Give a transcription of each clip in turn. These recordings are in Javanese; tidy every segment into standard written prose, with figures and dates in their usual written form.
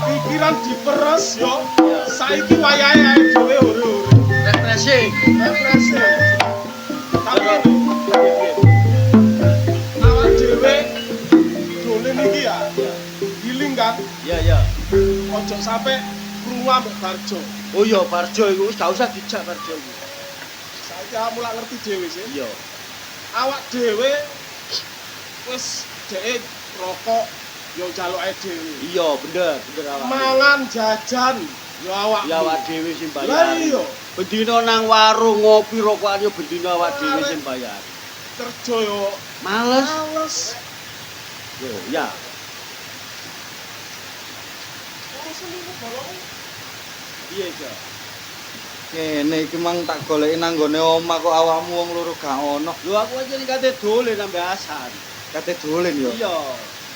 pikiran diperes yo. Saiki wayahe ae dhewe ore-ore. Refreshing. Tapi awak dhewe dolen iki ya. Giling kan? Iya. Ojo sampe krungu ambek Barjo. Oh iya, Barjo iku wis gak usah dijak Barjo iku. Saiki kamu lak ngerti dhewe sih. Iya. Awak dhewe wis dhek rokok yo jaluke dhewe. Iya, bener awak. Mangan jajan yo awak. Ya awak dhewe sing bayar. Lah iya. Bendina nang warung ngopi rokokan yo bendina awak dhewe sing bayar. Kerja yo Males. Yo, ya. Iya, Jo. Kene iki mang tak goleki nang gone omah kok awakmu wong loro gak ono. Lho aku aja ning kate dolen nang Hasan. Kate dolen yo. Iya.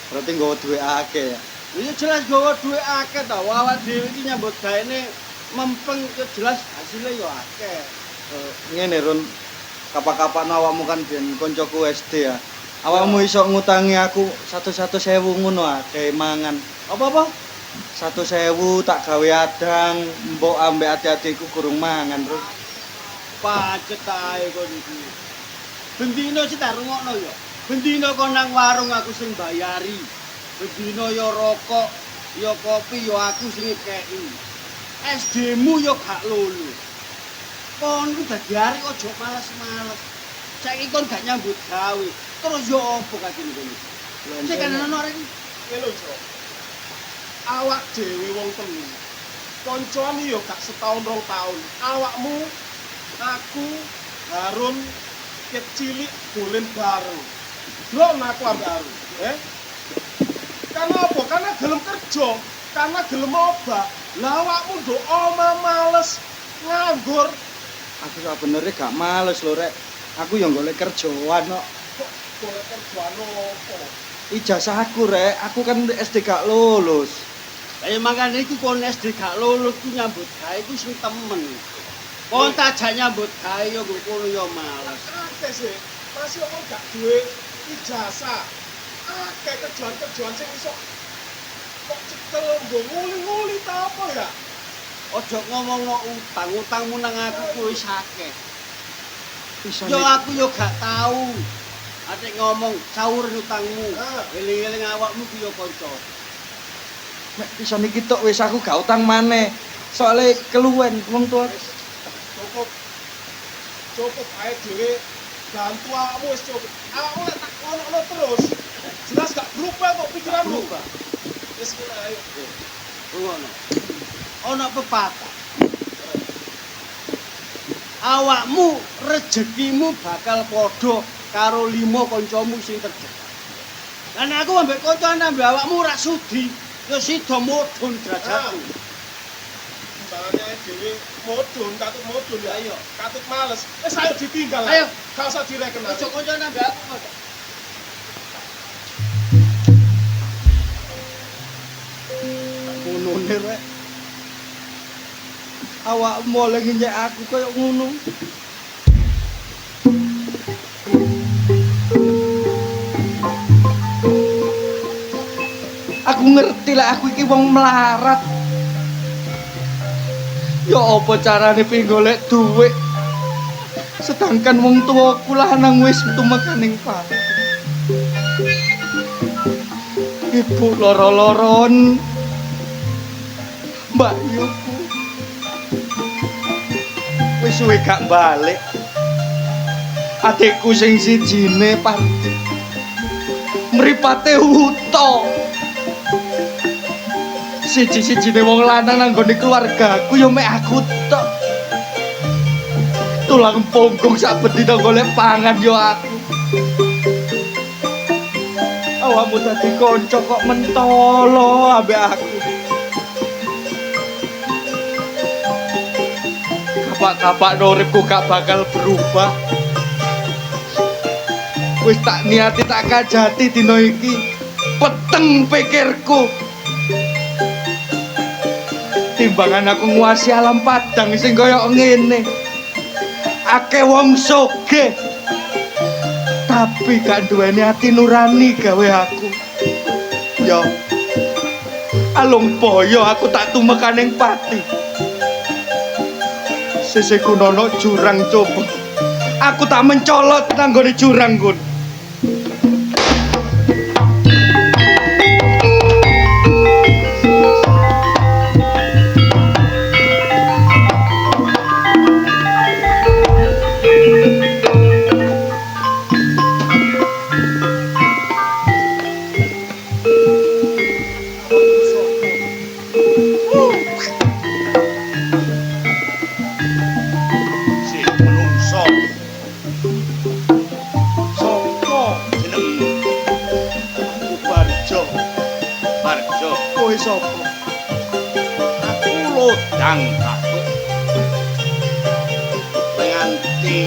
Berarti nggawa duwe akeh ya. Iya jelas gawa duit akeh ta. Awak dhewe iki nyambut gaene mempeng yo jelas hasilnya yo akeh. Ngene Ron, kapan-kapan awakmu kan ben koncoku SD ya. Awakmu iso ngutangi aku 100.000 ngono akeh mangan. Apa-apa? 100.000 tak gawe adang, mbok ambek ati-atiku kurung mangan, Ron. Pacet ae kon iki. Bendina sih tak rungokno yo. Bendina kon nang warung aku sing bayari. Bendina yo rokok, yo kopi yo aku sing ngekeki. SD-mu yo gak lulu. Kon ku dadi arek ojo males-males. Saiki kon gak nyambut gawe. Terus yo opo kakene kono? Sik kan ana arek iki. Lho, Jo. Awak dhewe wong telu. Koncone yo gak setahun 2 tahun. Awakmu, aku, Harun, kecilik dolen bareng. Drone aku ambek Harun, Karena apa? Karena gelem kerja, karena gelem obah. Lah awakmu nduk omah males, nganggur. Aku sebenarnya gak males lho, Rek. Aku yang golek kerjaan kok. Kok golek kerjaan opo? Ijazahku, Rek. Aku kan SD gak lulus. Lah ya makane iku kon SD gak lulus ku nyambut gawe iku sing temen. Kon tajak nyambut gawe yo kono yo males. Akeh sih, masih orang gak duwe ijazah. Akeh kerjaan-kerjaan sing iso kok cekel nggo nguli-nguli ta apa ya? Ojo ngomongno utang, utangmu nang aku kuwi wis akeh. Bisa Yo aku yo gak tahu. Atik ngomong sawur utangmu. Eling-eling awakmu ku yo kanca. mek bisa niki tok wis aku gak utang maneh. Soale keluwen wong tua. Cukup ae dhewe bantu awakmu wis cukup. Awakmu lek tak kono terus jelas gak berubah kok pikiranmu. Wis ngono ae. Ngono. Ana pepatah. Awakmu rezekimu bakal padha karo 5 kancamu sing terdekat. Lan aku ambek kancane ambek awakmu ora sudi. Yo sida mudhun derajatku. Carane dhewe mudhun, katut mudhun ya. Ayo. Katut males. Wis ayo ditinggal. Ayo. Gak usah direken. Ojo kancane ambek aku. Ngono Rek. Awakmu oleh ngenyek aku koyo ngono. Aku ngerti lah aku iki wong melarat. Ya apa carane pengen golek duit? Sedangkan wong tuaku lanang wis tumekaning pati. Ibu loro-loron. Mbak Yuku wis suwe gak balik. Adikku sing sijine Parti mripate uta. Siji-sijine wong lanang nang gone keluargaku ya mek aku tok. Tulang punggung sak bedina golek pangan ya aku. Awakmu dadi kanca kok mentolo ambek aku. Kapak-kapak uripku gak bakal berubah. Wis tak niati tak kajati dina iki. Peteng pikirku. Timbangan aku nguasi alam padang sing kaya ngene. Akeh wong sugih. Tapi gak duweni ati nurani gawe aku. Ya. Alung boyo aku tak tumekaning pati. Sesih kunono jurang coba. Aku tak mencolot nanggone jurang kun. Sopo? Aku lodang batuk. Nganti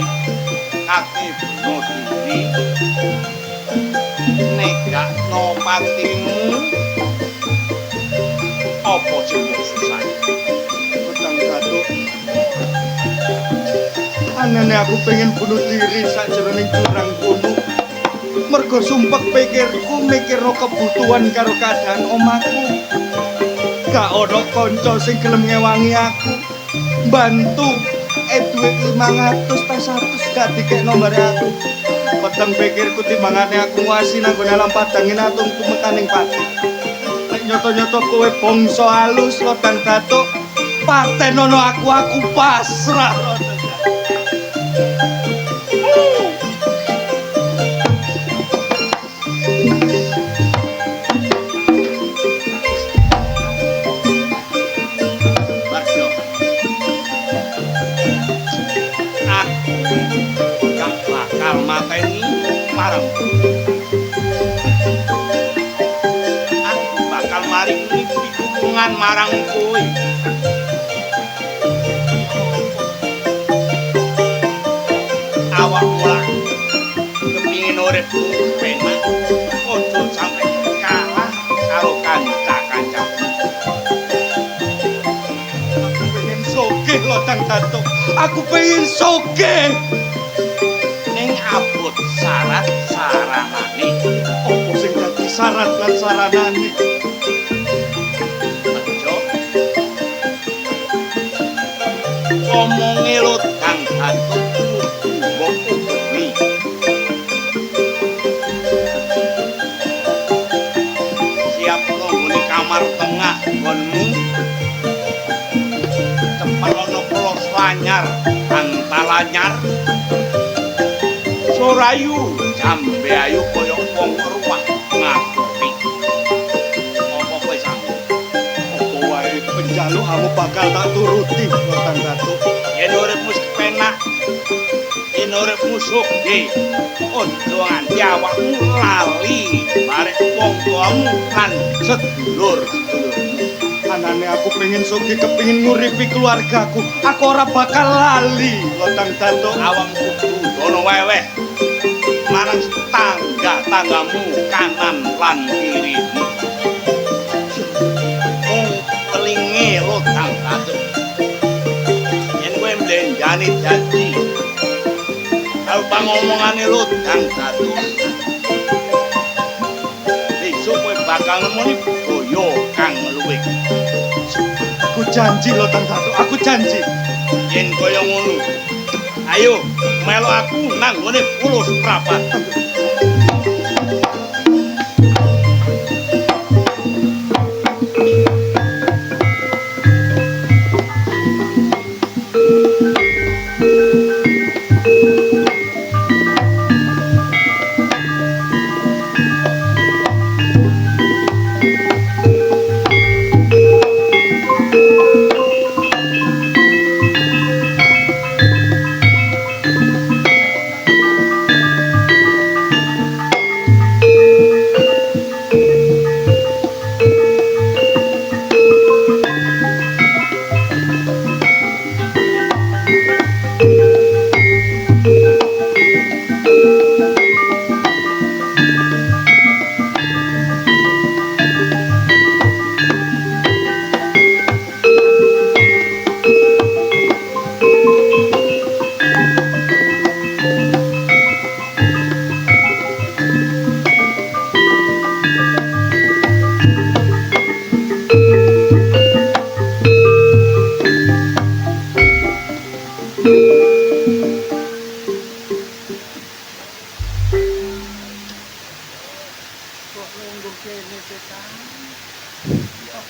kaki bunuh diri. Negakno patimu. Apa sing susah? Lodang batuk. Anane aku pengen bunuh diri sakjroning jurang kuno. Mergo sumpek pikirku mikirno kebutuhan karo keadaan omahku. Gak ono kanca sing gelem ngewangi aku. Bantu duit 500 ta 100 gak dikekno bare aku. Peteng pikirku timbangane aku nguasi nang gone alam padangin atung tumekaning pati. Nek nyoto-nyoto kowe bangsa halus lodang datuk, patenono aku pasrah. Aku bakal maring pitungan marang kowe. Awakmu lah kepingin urip penak, ojo sampe kalah karo kanca-kancamu. Pengen sogeh lodang datuk. Aku pengen sogeh. Ning abot syarat-syaratane. Opo sing dadi syarat lan saranane? Bejo. Omonge lodang datuk mbok kuwi. Siap nggone kamar tengah nggonmu. Cepet ana polos lanyar, antalanyar. Sorayu jambe ayu kaya wong ruwah ngaputi. Apa kowe sanggup? Opo wae penjaluk aku bakal tak turuti lodang datuk. Yen uripmu kepenak, yen uripmu sugih, ojo nganti awakmu lali barek wong tuamu lan sedulur-sedulurmu. Anane aku pengen sugih kepengin nguripi keluargaku. Aku ora bakal lali lodang datuk. Awakmu kudu dono weweh marang tangga-tanggamu kanan lan kirimu. Pelinge lodang datuk. Yen kowe mlenjani janji karo pangomongane lodang datuk, besok kowe bakal nemoni boyo kang luwih. Aku janji lodang datuk, aku janji. Yen kaya ngono, ayo melu aku nang ngone Pulau Suprapat.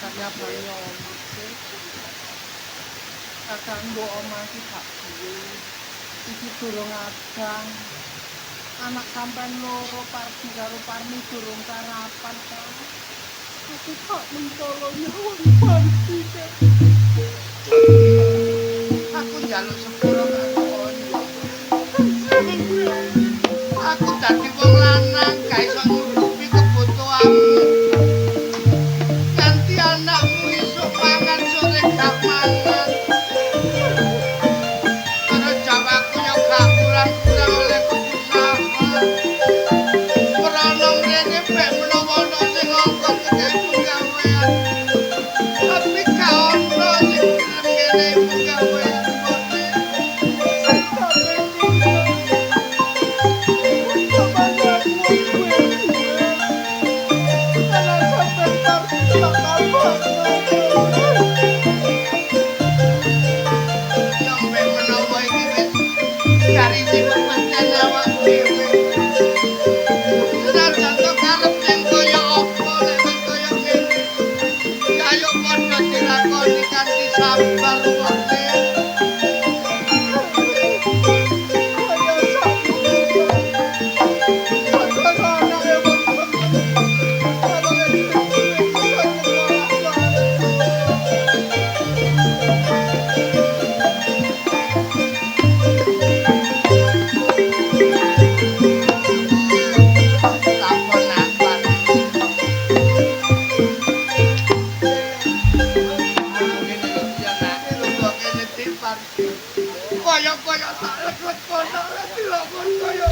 Kanyabane ono sih. Kakang mbok omah iki gak duwe. Iki durung abang. Anak sampean loro Pardi karo Parmi durung sarapan kan. Aku kok mentolo nyawang Pardi kan. Aku njaluk sepuro karo kono. Aku dadi wong lanang gak iso nyukupi kebutuhanmu. Ganti anakmu iso mangan sore gak mangan. Karo jawaku yo gak kurang-kurang oleh usaha. Merana mrene pek menawa ana sing ngongkon ngekei penggawean. Tapi gak ono sing gelem ngene penggawean kene. Sampai menawa iki wis dari sing pancen awak dhewe. Senajan to karep sing kaya apa lek wis kaya ngene. Ya ayo padha dilakoni kanthi sabar wae. Sampun apa? Ngene lho ya nak, lho kene tipan. Kaya-kaya tak lekot kono dilakon kaya.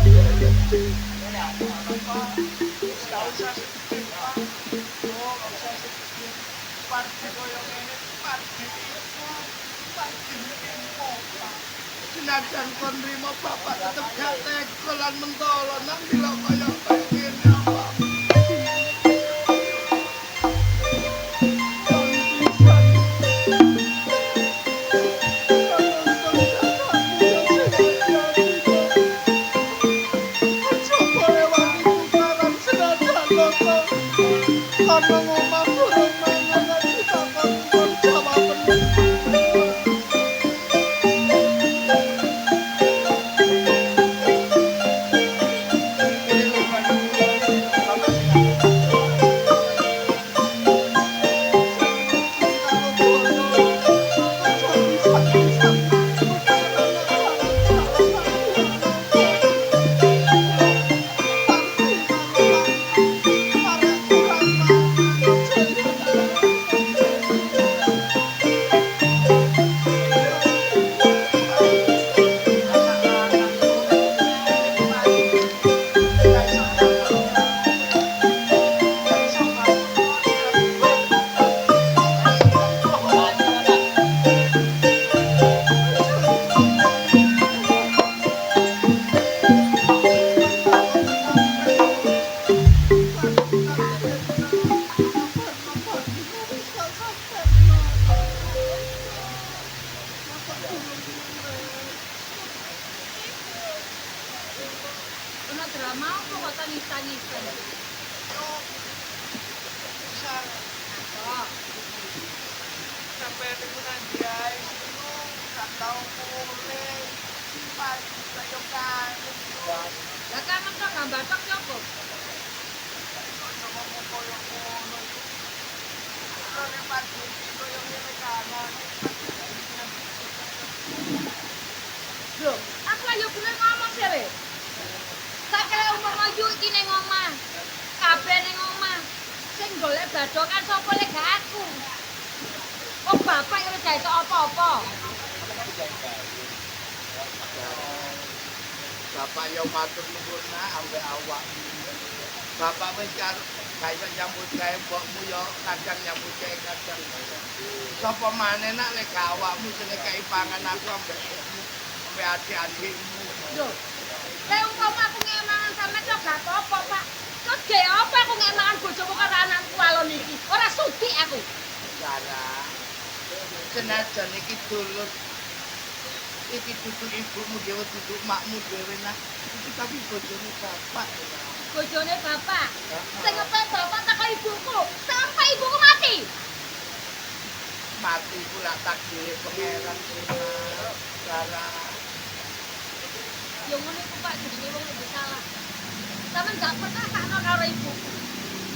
Senajan kon nrimo bapak tetep gak tega lan mentolo nang dilok kaya ngene apa. Ono drama apa kok tangis-tangisan? Sampai niku nang diae niku gak tau mulih. Pagi kaya kangen. Lah kangen kok gambar tok nyopo? Kaya ngomong kaya ngono. Kaya pagi kaya ngene kangen. Lho, aku ayo bener ngomong dhewe. Sakale umpama yu iki ning omah. Kabeh ning omah. Sing golek badokan sapa lek gak aku? Oh, bapak yang gak iso apa-apa. Bapak yo matur nuwun ambek awak. Bapak wis karo gak iso nyambut gawe mbokmu yo kadang nyambut gawe kadang. Sapa maneh nak lek gak awakmu sing ngekeki pangan aku ambek adik-adikmu. Lho, lek umpama aku ngemangan sampe kok gak apa-apa, Pak. Kok ge apa aku ngemangan bojoku karo anakku alon iki? Ora sudi aku. Cara senajan iki dulur iki dudu ibumu dhewe dudu makmu dhewe nah iki tapi bojone bapak Bojone bapak. Sing ngepet bapak teko ibuku, sampai ibuku mati. pati pula takdire pangeran Sarah. Ya ngono iku Pak jenenge wong lebih salah. Sampeyan gak pernah sakno karo ibu.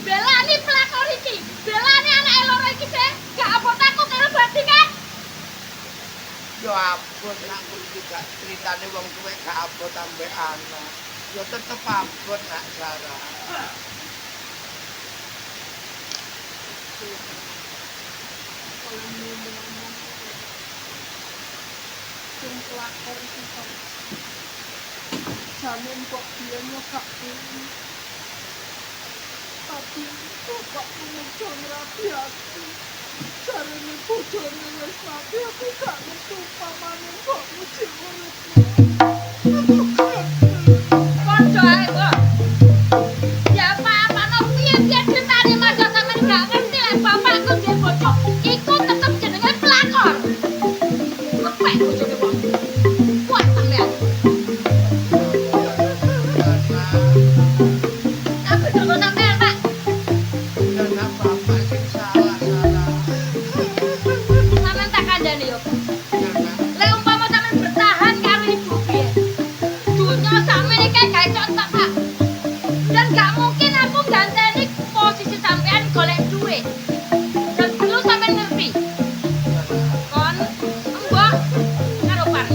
Belani pelakor iki, belani anake loro iki sih, gak abot aku karo badinge. Yo abot nak kuwi gak critane wong tuwek gak abot ambek anak. Yo tetep abot nak Sarah. Sing pelakor iki kok. Jamin kok dia nyokak ini. Tapi kok muncul ngerapi aku. Jarene bojone wis mati aku gak ngerti pamane kok muji uripku. Padha ae kok. Ya apa-apa piye-piye ceritane Mas sampeyan gak ngerti lek bapakku duwe bojo, iku tetep jenenge pelakor. Lepek bojone wong. Kuat sampeyan. Tapi dulu sampeyan, Pak. Dan apa-apa sing salah Sarah. Sampeyan tak kandhani yo. Sarah. Lek umpama sampeyan bertahan karo ibu piye? Dunya sakmene kae gak contok, Pak. Dan gak mungkin aku ganteni posisi sampean golek duit. Dan perlu sampean ngerti. Kon mbok karo par.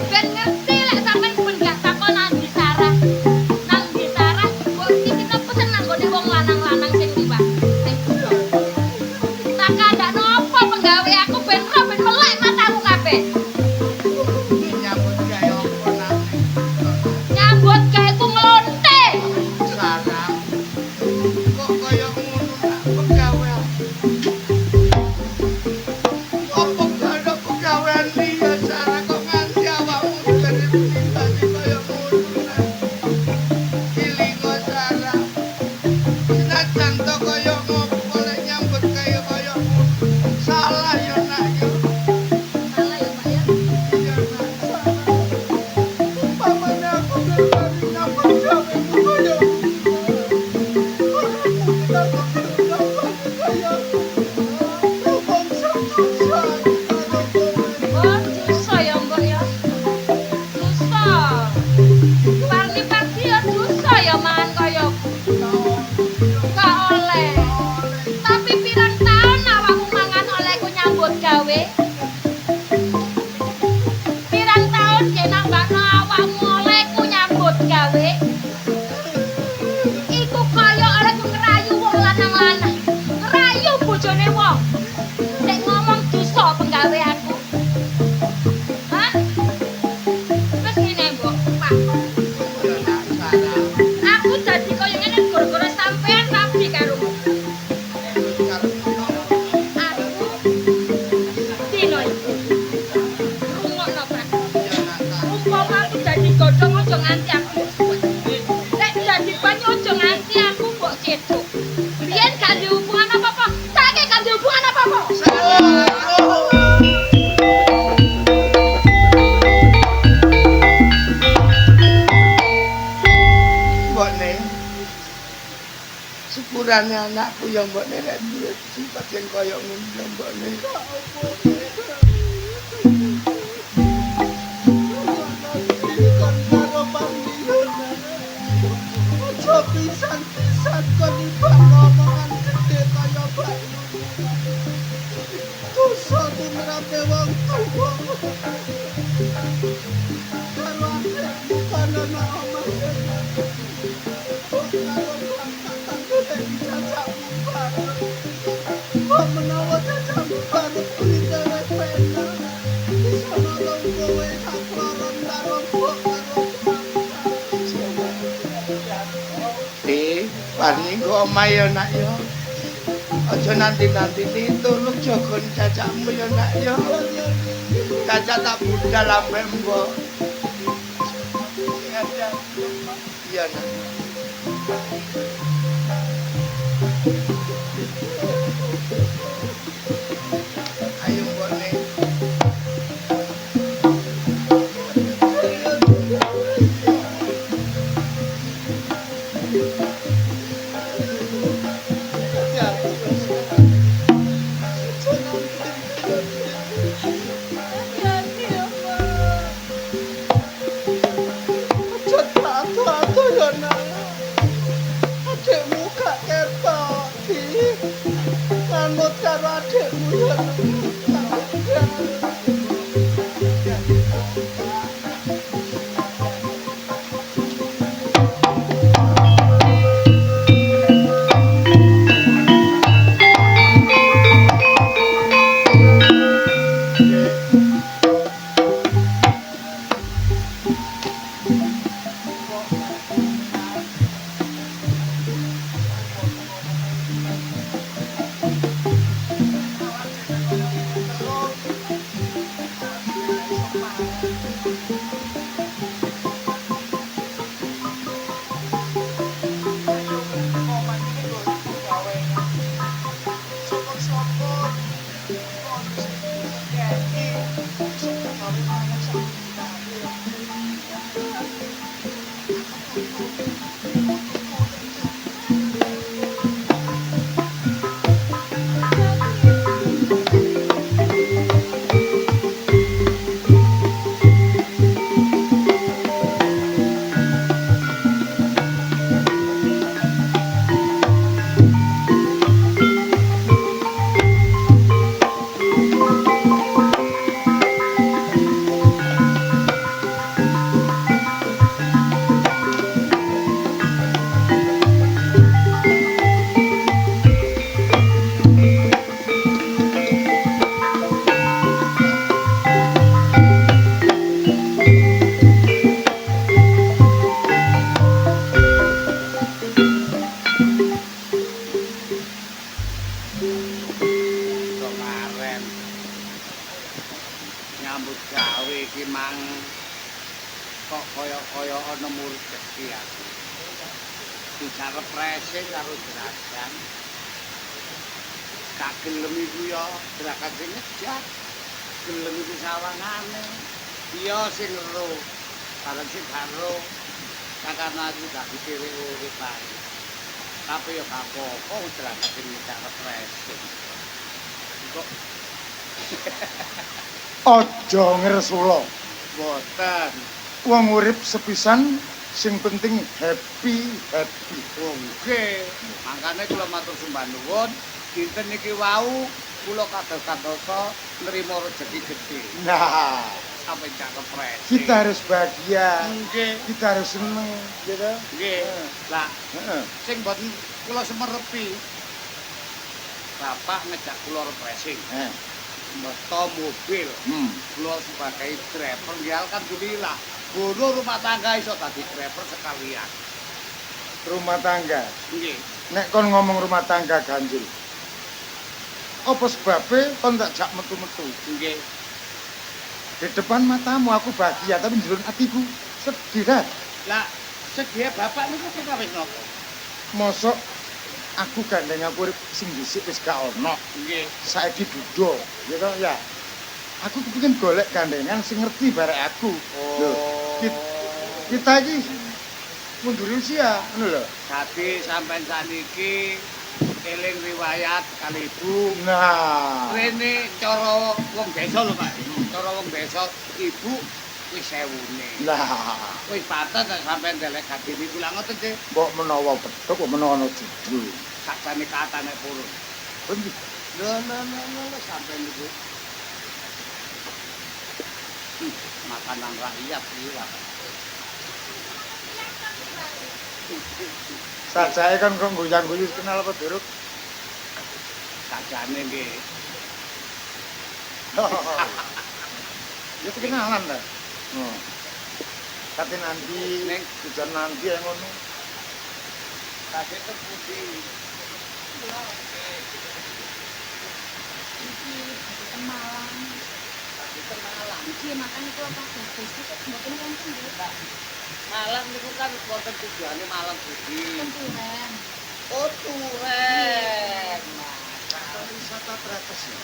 Ben ngerti lek sampean ben gak takon nang ndi Sarah. Nang ndi Sarah kok iki pesen nang gone wong lanang-lanang sing liwat. Sing bodoh. Tak kandakno apa penggawe aku ben ro ben melek mataku kabeh. Nyambut gawe apa nak? Nyambut gaweku nglonte. Sarah. Kok kaya ngono nak pegawean. Apa gak ada pegawean liya Sarah kok nganti awakmu dari pribadi kaya ngono nak. Ilingo Sarah. Senajan to kaya ngopo lek nyambut kaya ngono. Salah ya nak yo. Salah ya, Pak ya. Iya nak Sarah. Pamane aku dari nyambut gawemu kaya Oh, dosa ya, Mbok ya. Dosa. Parli-parli ya dosa ya mangan kaya gak oleh. Tapi pirang taun awakmu mangan oleh ku nyambut gawe? Pirang taun ge nambahno awakmu oleh ku nyambut gawe? Iku kaya oleh ku ngerayu wong lanang-lanang. Ngerayu bojone wong. Nek ngomong dosa penggaweanku. Hah? Wis ngene, Mbok, Pak. Iya nak Sarah. Aku dadi kaya ngene gara-gara sampean rabi karo aku. Dino iki. Rungokno, Pak. Iya nak Sarah. Umpama aku dadi godhong aja nganti aku suwet. Nek dadi banyu aja nganti aku mbok cedhok. Biyen gak ada hubungan apa-apa, saiki gak ada hubungan apa-apa. Mbokne sepurane anakku ya mbokne nek duwe sifat sing kaya ngono ya mbokne. Ojo pisan-pisan kon ibang ngomongan gede kaya bayi. Dosa tumrape wong tuwa. Karo adekmu kan ana omah. Karo bapak tanggo nek dicacakmu bareng. Kok menawa cacakmu bareng kuwi dewek penak. Wis ana wong kowe sakloron karo mbok karo Warni go omah ya nak ya. Aja nanti-nanti ditulung jagon cacakmu ya nak ya. Caca tak budal ambek mbok. Iya nak. Ayo mbokne. karo adikmu ya. Nyambut gawe iki mang kok kaya ana murid rezeki aku. Bisa refreshing karo gerakan. Gak gelem iku ya gerakan sing ngejat. Gelem iku sawangane. Iya sing ero. Bareng sing karo kakana aku gak dhewe urip ae. Tapi ya gak apa-apa gerakan sing ngejat refreshing. Kok Aja ngresula. boten. Wong urip sepisan sing penting happy. Oh nggih, mangkane kula matur sembah nuwun, dinten niki wau kula kados-kadosa nrimo rejeki gedhe. Nah, Sampai cakep pres. kita harus bahagia. Nggih, Kita harus seneng, gitu. nggih. Lah, Heeh. sing mboten kula semerepi. Bapak ngejak kula refreshing. Mbeta mobil. Kula sebagai driver nggih alhamdulillah. Bono rumah tangga iso dadi driver sekalian. Rumah tangga. Nggih. Nek kon ngomong rumah tangga ganjil. Apa sebabnya kon tak jak metu-metu? Nggih. Di depan matamu aku bahagia, tapi di dalam hatiku sedih dah. Lah, sedia bapak niku kita wis napa? Mosok aku gandeng aku urip sing dhisik wis gak ono. Nggih. Saiki duda, gitu ya. Aku kepengin golek gandengan sing ngerti barek aku. Lho, kita iki mundur usia, ngono lho. Dadi sampean saniki eling riwayat kali ibu. Nah, Rene cara wong desa lho, Pak. Cara wong desa ibu wis sewune. lah, Wis pantes nek sampean ndelek gadi niku lha ngoten, Cik. mbok menawa pedhok, mbok menawa ana judul. Sakjane katane purun. Endi? Lho sampean niku. Makanan rakyat iki lah. Sajae kan kok goyang-guyu kenal apa duruk? Sakjane nggih. Ya kenalan ta. Oh. Kate nanti Ning hujan nanti yang ngono. kate tepundi. Iki Malang. Malang. Iki makane kula kabeh besok kok mboten wonten nggih, Pak. Malang niku kan wonten tujuane Malang Budi. Tenturen. Oh, Turen. Wisata teratas ya.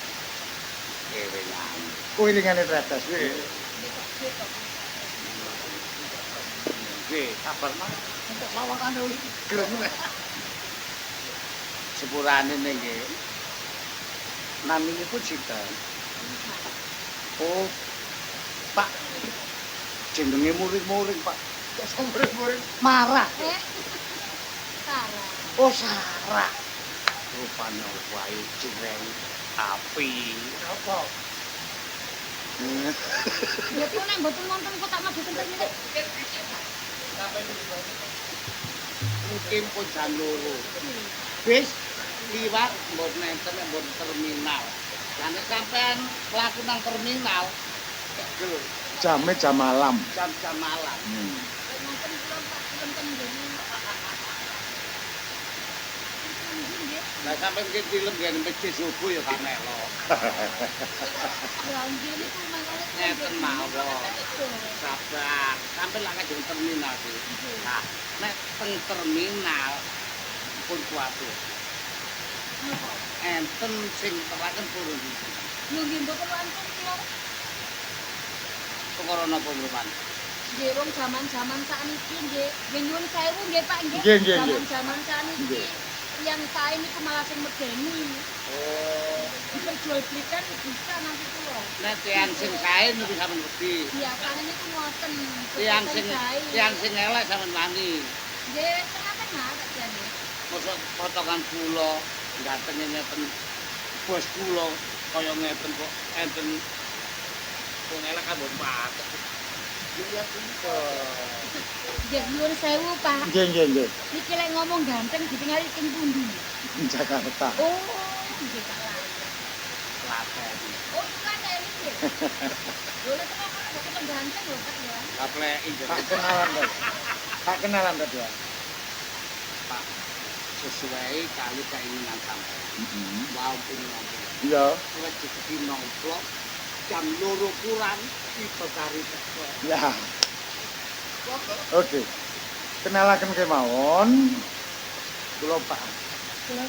Kewelan. Kuilingane teratas. Nggih, kabar mah entuk lawakane wis gelem. Sepurane nggih. Naminipun sinten? Oh, Pak. Jenenge muring-muring, Pak. Murid-murid. Marah. Sarah. Oh, Sarah. Rupane wae cireng. Api. Apa? Ya kok nek mboten wonten kok tak maju terminal. Mungkin pun jam loro. Bis liwat mboten enten mboten terminal. Lah nek sampean mlaku nang terminal lho, Jame jam malam. jam-jam malam. Nek mboten kula tak film ten ngene. Lah sampean ki film ngene masjid subuh ya gak melo. Ya ngene ku mangane Ngeten mawon. Sabar, sampean lak nang terminal iki. Nah, nek teng terminal pun kuwatir. Napa? Enten sing teraken purun. Lho nggih mboten wonten kula. Perkara napa mrupan? Nggih wong jaman-jaman sakniki nggih. Nggih nyuwun sewu nggih Pak nggih. Nggih, nggih, nggih. Jaman-jaman sakniki Nggih. yang sae niku malah sing medeni. Oh, Diperjualbelikan bisa nanti kula. nek tiyang sing sae niku sampean wedi. Biasane niku ngoten. Tiyang sing elek sampean wani. Nggih tengah-tengah tak jane. Mosok potongan kula dateng ngeten bos kula kaya ngeten kok enten wong elek ambon patek. Ya pinter. Nggih nyuwun sewu Pak. Nggih, nggih, nggih. Niki lek ngomong ganteng ditinggali ing pundi? Jakarta. Oh, nggih salah. Klaten. Oh, kan ini nggih. Lho nek kok kok ganteng lho Pak ya. Kapleki Tak kenalan to. Tak kenalan to ya. Pak sesuai kali keinginan sampean. Wow pinten. Iya. Rezeki nomplok jam loro kurang tiba kari teko. Ya. Oke. Kenalaken kemawon. Kula Pak. Kula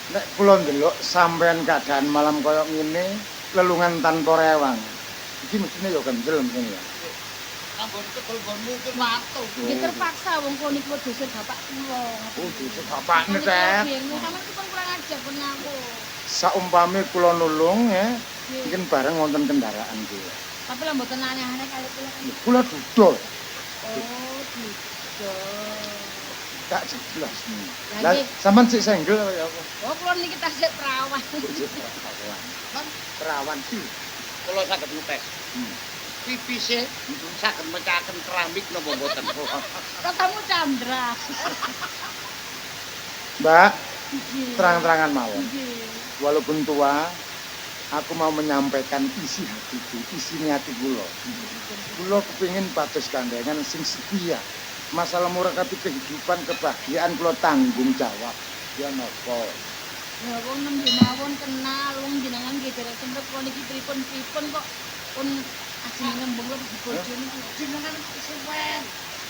Nek kula ndelok sampean keadaan malam kaya ngene, lelungan tanpa rewang. Iki mestine ya kendel mungkin ya. Ampun ketelponmu ke watu. nggih terpaksa wong kula niku dosen bapak kula. Oh, dosen bapakne, Tet. Sampeyan pun kurang ajar pun ngawur. Saumpami kula nulung ya, Nggih. mungkin bareng wonten kendaraan kula. Tapi lah mboten aneh-aneh kali kula kan. Kula dudul, Oh, gitu. gak jelas. Lah, Lah nggih. sampean sik senggel ya apa? Oh, kula niki tasik perawan. Perawan sih. Kula saged ngetes. Pipise saged mecahaken keramik napa mboten? Katamu Chandra. Mbak, Nggih. terang-terangan mawon. Nggih. Walaupun tua, aku mau menyampaikan isi hatiku, isi hati kula. Kula kepingin pados gandengan sing setia. Masalah murakapi kehidupan, kebahagiaan kula tanggung jawab. Ya napa? Ya wong nembe mawon kenal wong jenengan nggih derek sempet kula niki pripun-pripun kok pun ajeng ngembung kok dibojo niku. Jenengan kesuwen.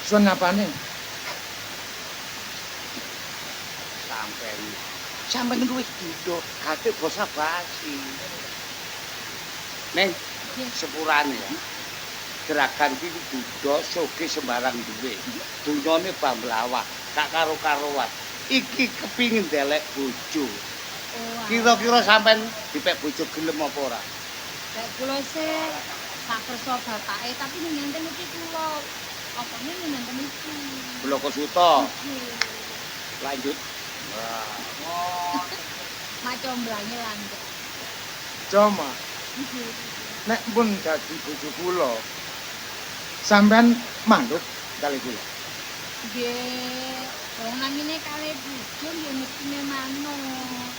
Suwen apane? Sampeyan kuwi duduk kate basa basi. Neng Nggih. sepurane ya. Gerakan iki budho soge sembarang duwe. Dunyane bamblawak, gak karo-karoan. Iki kepingin delek bojo. Oh. Kira-kira sampean dipek bojo gelem apa ora? Kayak kula sih sak kersa bapake tapi ning ngenten iki kula opone ning ngenten iki. Bloko Suto. Nggih. Lanjut. Macam mblange landhep. Cuma Nggih. nek pun dadi bojo kula, sampean manut kali kula. Nggih. Wong namine kalih bojo nggih mestine manut.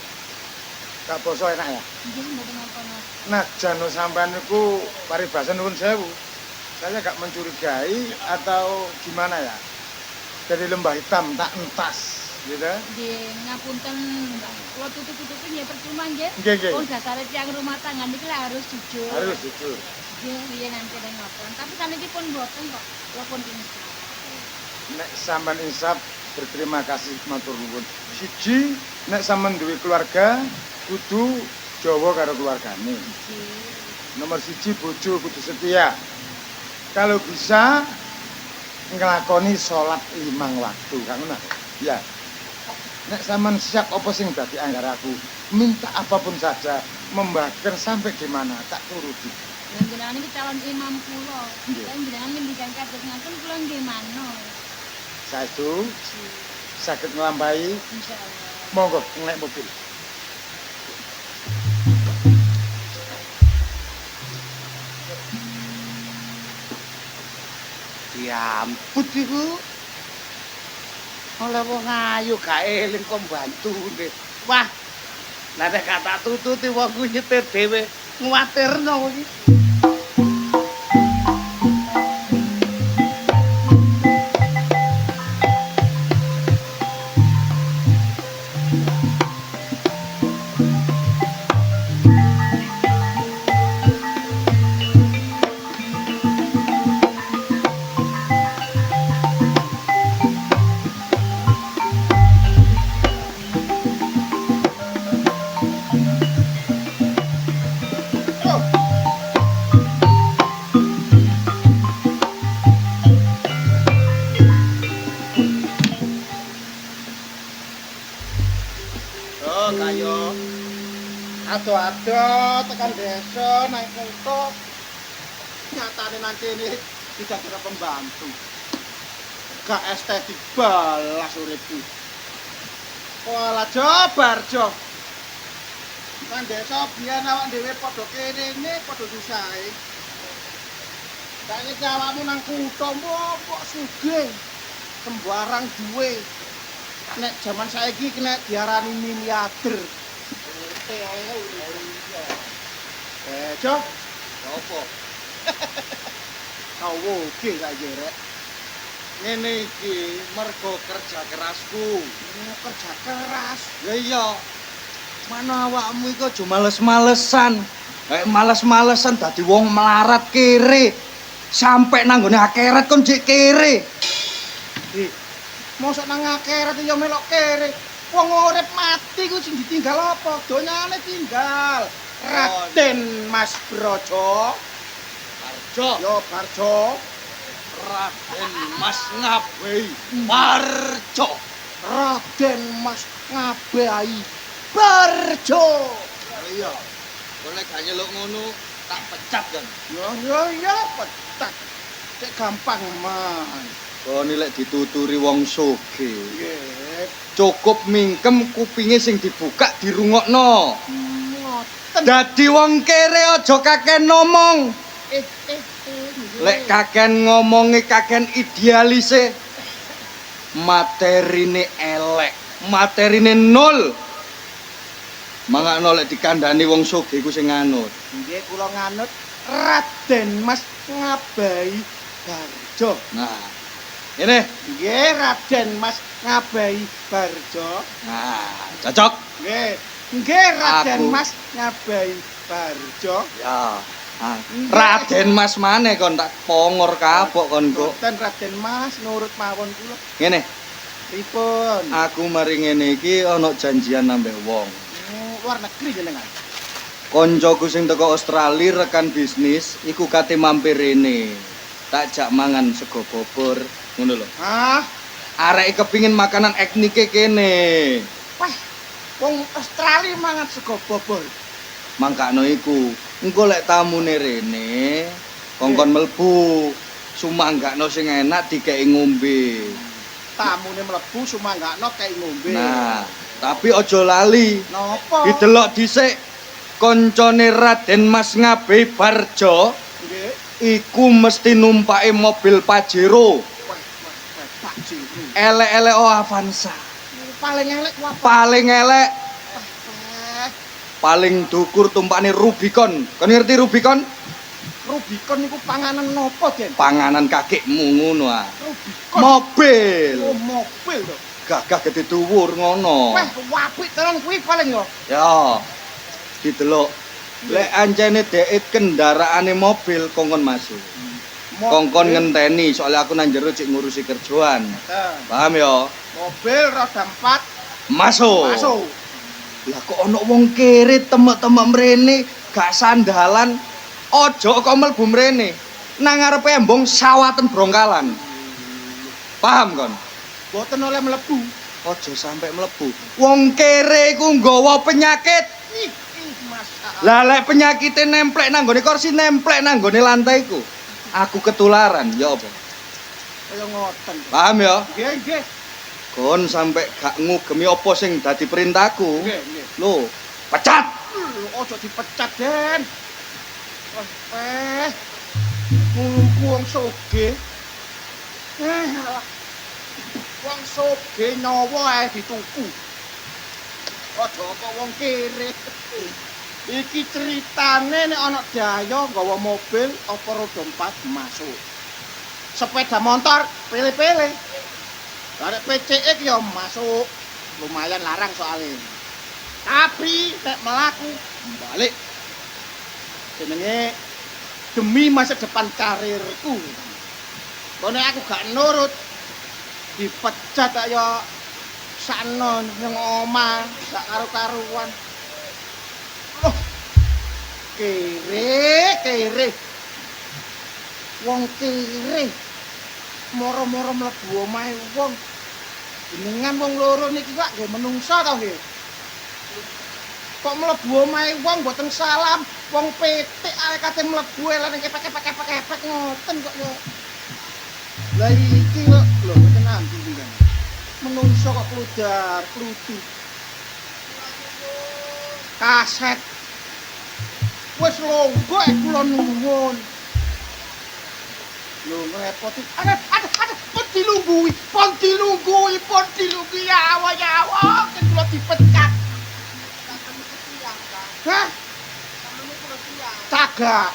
Gak basa enak ya. Nggih mboten napa-napa. Nah, jano sampean niku paribasan nuwun sewu. Saya gak mencurigai atau gimana ya. Dari lembah hitam tak entas, gitu. Nggih, ngapunten, Mbak. Kula tutup-tutupi nggih percuma nggih. Nggih, nggih. Wong dasare tiyang rumah tangga niki lah harus jujur. Harus jujur. Nggih, riyen nanti dan ngoten. Tapi saniki pun mboten kok. Kula pun insaf. Nek sampean insaf berterima kasih matur nuwun. Siji, nek sampean duwe keluarga kudu Jawa karo keluargane. Nggih. Nomor siji bojo kudu setia. Kalau bisa ngelakoni sholat 5 waktu, kan ngono? Ya. Nek sampean siap apa sing dadi anggar aku, minta apapun saja, membahagiakan sampai di mana tak turuti. Lan jenengan iki calon imam kula. Nggih. Lan jenengan ngendikan kados ngaten kula nggih manut. Saestu saged nglampahi Insyaallah. monggo ngelek mobil. diamput iku. Oleh wong ayu gak eling pembantune. Wah, lah nek kata tututi wong ku nyetir dhewe nguwatirno iki. Kayo ado-ado tekan desa naik kota nyatane nanti ini tidak kira pembantu gak estetik balas uripku wala jobar jo nang desa biyen awak dhewe padha kene ini padha susahe saiki awakmu nang kutha kok sugih sembarang duwe nek jaman saiki kena diarani miliarder. Cok. Apa? Kau oke gak jerek. Ngene iki mergo kerja kerasku. Kerja keras. Ya iya. Mana awakmu iku aja males-malesan. Males-malesan dadi wong melarat kere. Sampai nang nggone akhirat kon jek kere. Mosok nang akhirat ya melok kere. Wong urip mati ku sing ditinggal apa? Donyane tinggal. Raden Mas Brojo. Barjo. Yo Barjo. Raden Mas Ngabehi Barjo. Raden Mas Ngabehi Barjo. Iya. Boleh gak nyeluk ngono tak pecat kan. Ya pecat. Cek gampang man. Kok nilai dituturi wong sugih. Nggih. Cukup mingkem kupinge sing dibuka dirungokno. Ngoten. Dadi wong kere aja kaken ngomong. Lek kaken ngomonge kaken idealise materine elek, materine nol. Mangakno lek dikandhani wong sugih ku sing nganut. Nggih kula nganut Raden Mas Ngabehi Barjo. Nah, ini. Nggih Raden Mas Ngabehi Barjo. Nah, cocok. Nggih Raden Aku. Mas Ngabehi Barjo. Ya. Raden Mas maneh kon tak pongor kapok kon kok. Boten Raden Mas nurut mawon kula. Ngene, Pripun? aku mari ngene iki ana janjian nambah wong. Luar negeri jenengan. Koncoku sing teko Australia rekan bisnis iku kate mampir rene. Tak jak mangan sego bobor ngono lho. Hah? Arek kepingin makanan etnike kene. Wah, wong Australia mangan sego bobor. Mangkano iku. Engko lek tamune rene kongkon mlebu. Sumanggakno sing enak dikeki ngombe. Tamune mlebu sumanggakno kei ngombe. Nah, tapi aja lali. Napa? Didelok dhisik koncone Raden Mas Ngabehi Barjo Nggih. iku mesti numpake mobil Pajero. Pak Jiru. Elek-elek Avanza. Paling elek ku apa? Paling elek, Eh, paling dukur tumpakne Rubicon. Kon ngerti Rubicon? Rubicon niku panganan nopo, Den? Panganan kakekmu ngono ah. Rubicon. Mobil. Oh, mobil to. Gagah gede dhuwur ngono. Wah, apik tenan kuwi paling yo. Ya. Didelok. Lek ancene dhek kendaraane mobil kongkon masuk. Kongkon ngenteni soalnya aku nang jero cek ngurusi kerjaan. Paham ya? Mobil roda 4 Masuk. masuk. Lah kok ana wong kere temek-temek mrene gak sandalan. Ojo kok mlebu mrene. Nang ngarepe embong sawaten brongkalan. Paham kon? Boten oleh mlebu. Ojo sampe mlebu. Wong kere iku nggawa penyakit. Ih, masalah. Lah lek penyakite nemplek nang gone kursi, nemplek nang gone lantai ku. Aku ketularan, ya apa? Kaya ngoten. Paham ya? Nggih, nggih. Kon sampe gak ngugemi apa sing dadi perintahku. Nggih, nggih. Lho, pecat. Ojo dipecat, Den. Wah, ngumpu wong sugih. Wong sugih nyawa ae dituku. Aja kok wong kere. Iki ceritane nek ana daya nggawa mobil apa roda 4 masuk. Sepeda motor pilih-pilih. Arek PCX ya masuk. Lumayan larang soalnya. Tapi nek melaku balik. Jenenge demi masa depan karirku. Kone aku gak nurut dipecat kaya sakno ning omah gak karo-karuan. Loh. Kere. Wong kere. Moro-moro mlebu omahe wong. Jenengan wong loro niki kok nggih menungsa to nggih. Kok mlebu omahe wong mboten salam, wong petik ae kate mlebu elane kepek-kepek ngoten kok ya. Lah iki kok lho tenan pinten. Menungso kok kludar, kludu. Kaset. Wis longgo kula nuwun. Lho ngrepoti. Aduh, pon dilunggui ya awa, kan kula dipecat. Hah? Cagak.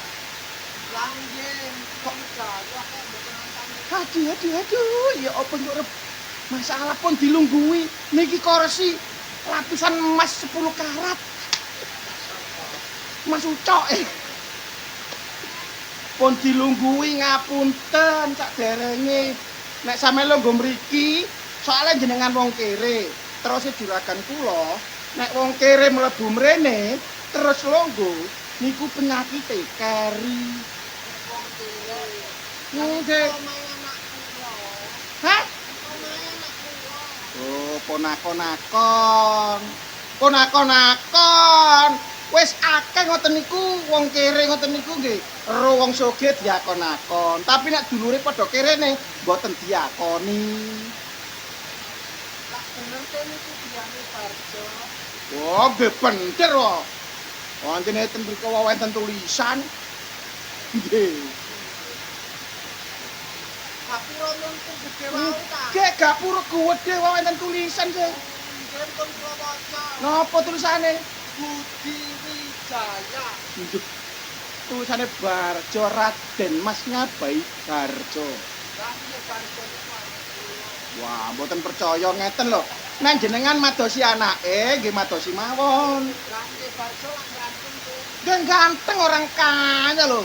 Aduh, ya apa kok masalah pun dilunggui. Niki kursi lapisan emas 10 karat. Mas ucok pun dilunggui ngapunten sak derenge. Nek sampe lungguh mriki, soalnya jenengan wong kere. Terus juragan kula, nek wong kere mlebu mrene terus lungguh niku penyakite keri. Nggih. Hah? Oh, ponakon-akon. Wis akeh ngoten niku wong kere ngoten niku nggih. Ro wong sugih diakon-akon, tapi nek dulure padha kerene mboten diakoni. Lah bener niku diane Barjo. Oh, nggih bener wae. Wonten ten mriku wonten tulisan. Nggih. Gapura nonton gede wae ta. Nggih, gapura gede wae wonten tulisan nggih. Nggih pun kula waca. Napa tulisane? Budi Wijaya. Tulisane Barjo Raden Mas Ngabai Barjo. Wah, mboten percaya ngeten lho. Nek jenengan madosi anake, nggih madosi mawon. Lah nggih Barjo lan ganteng tuh. Nggih ganteng orang kaya lho.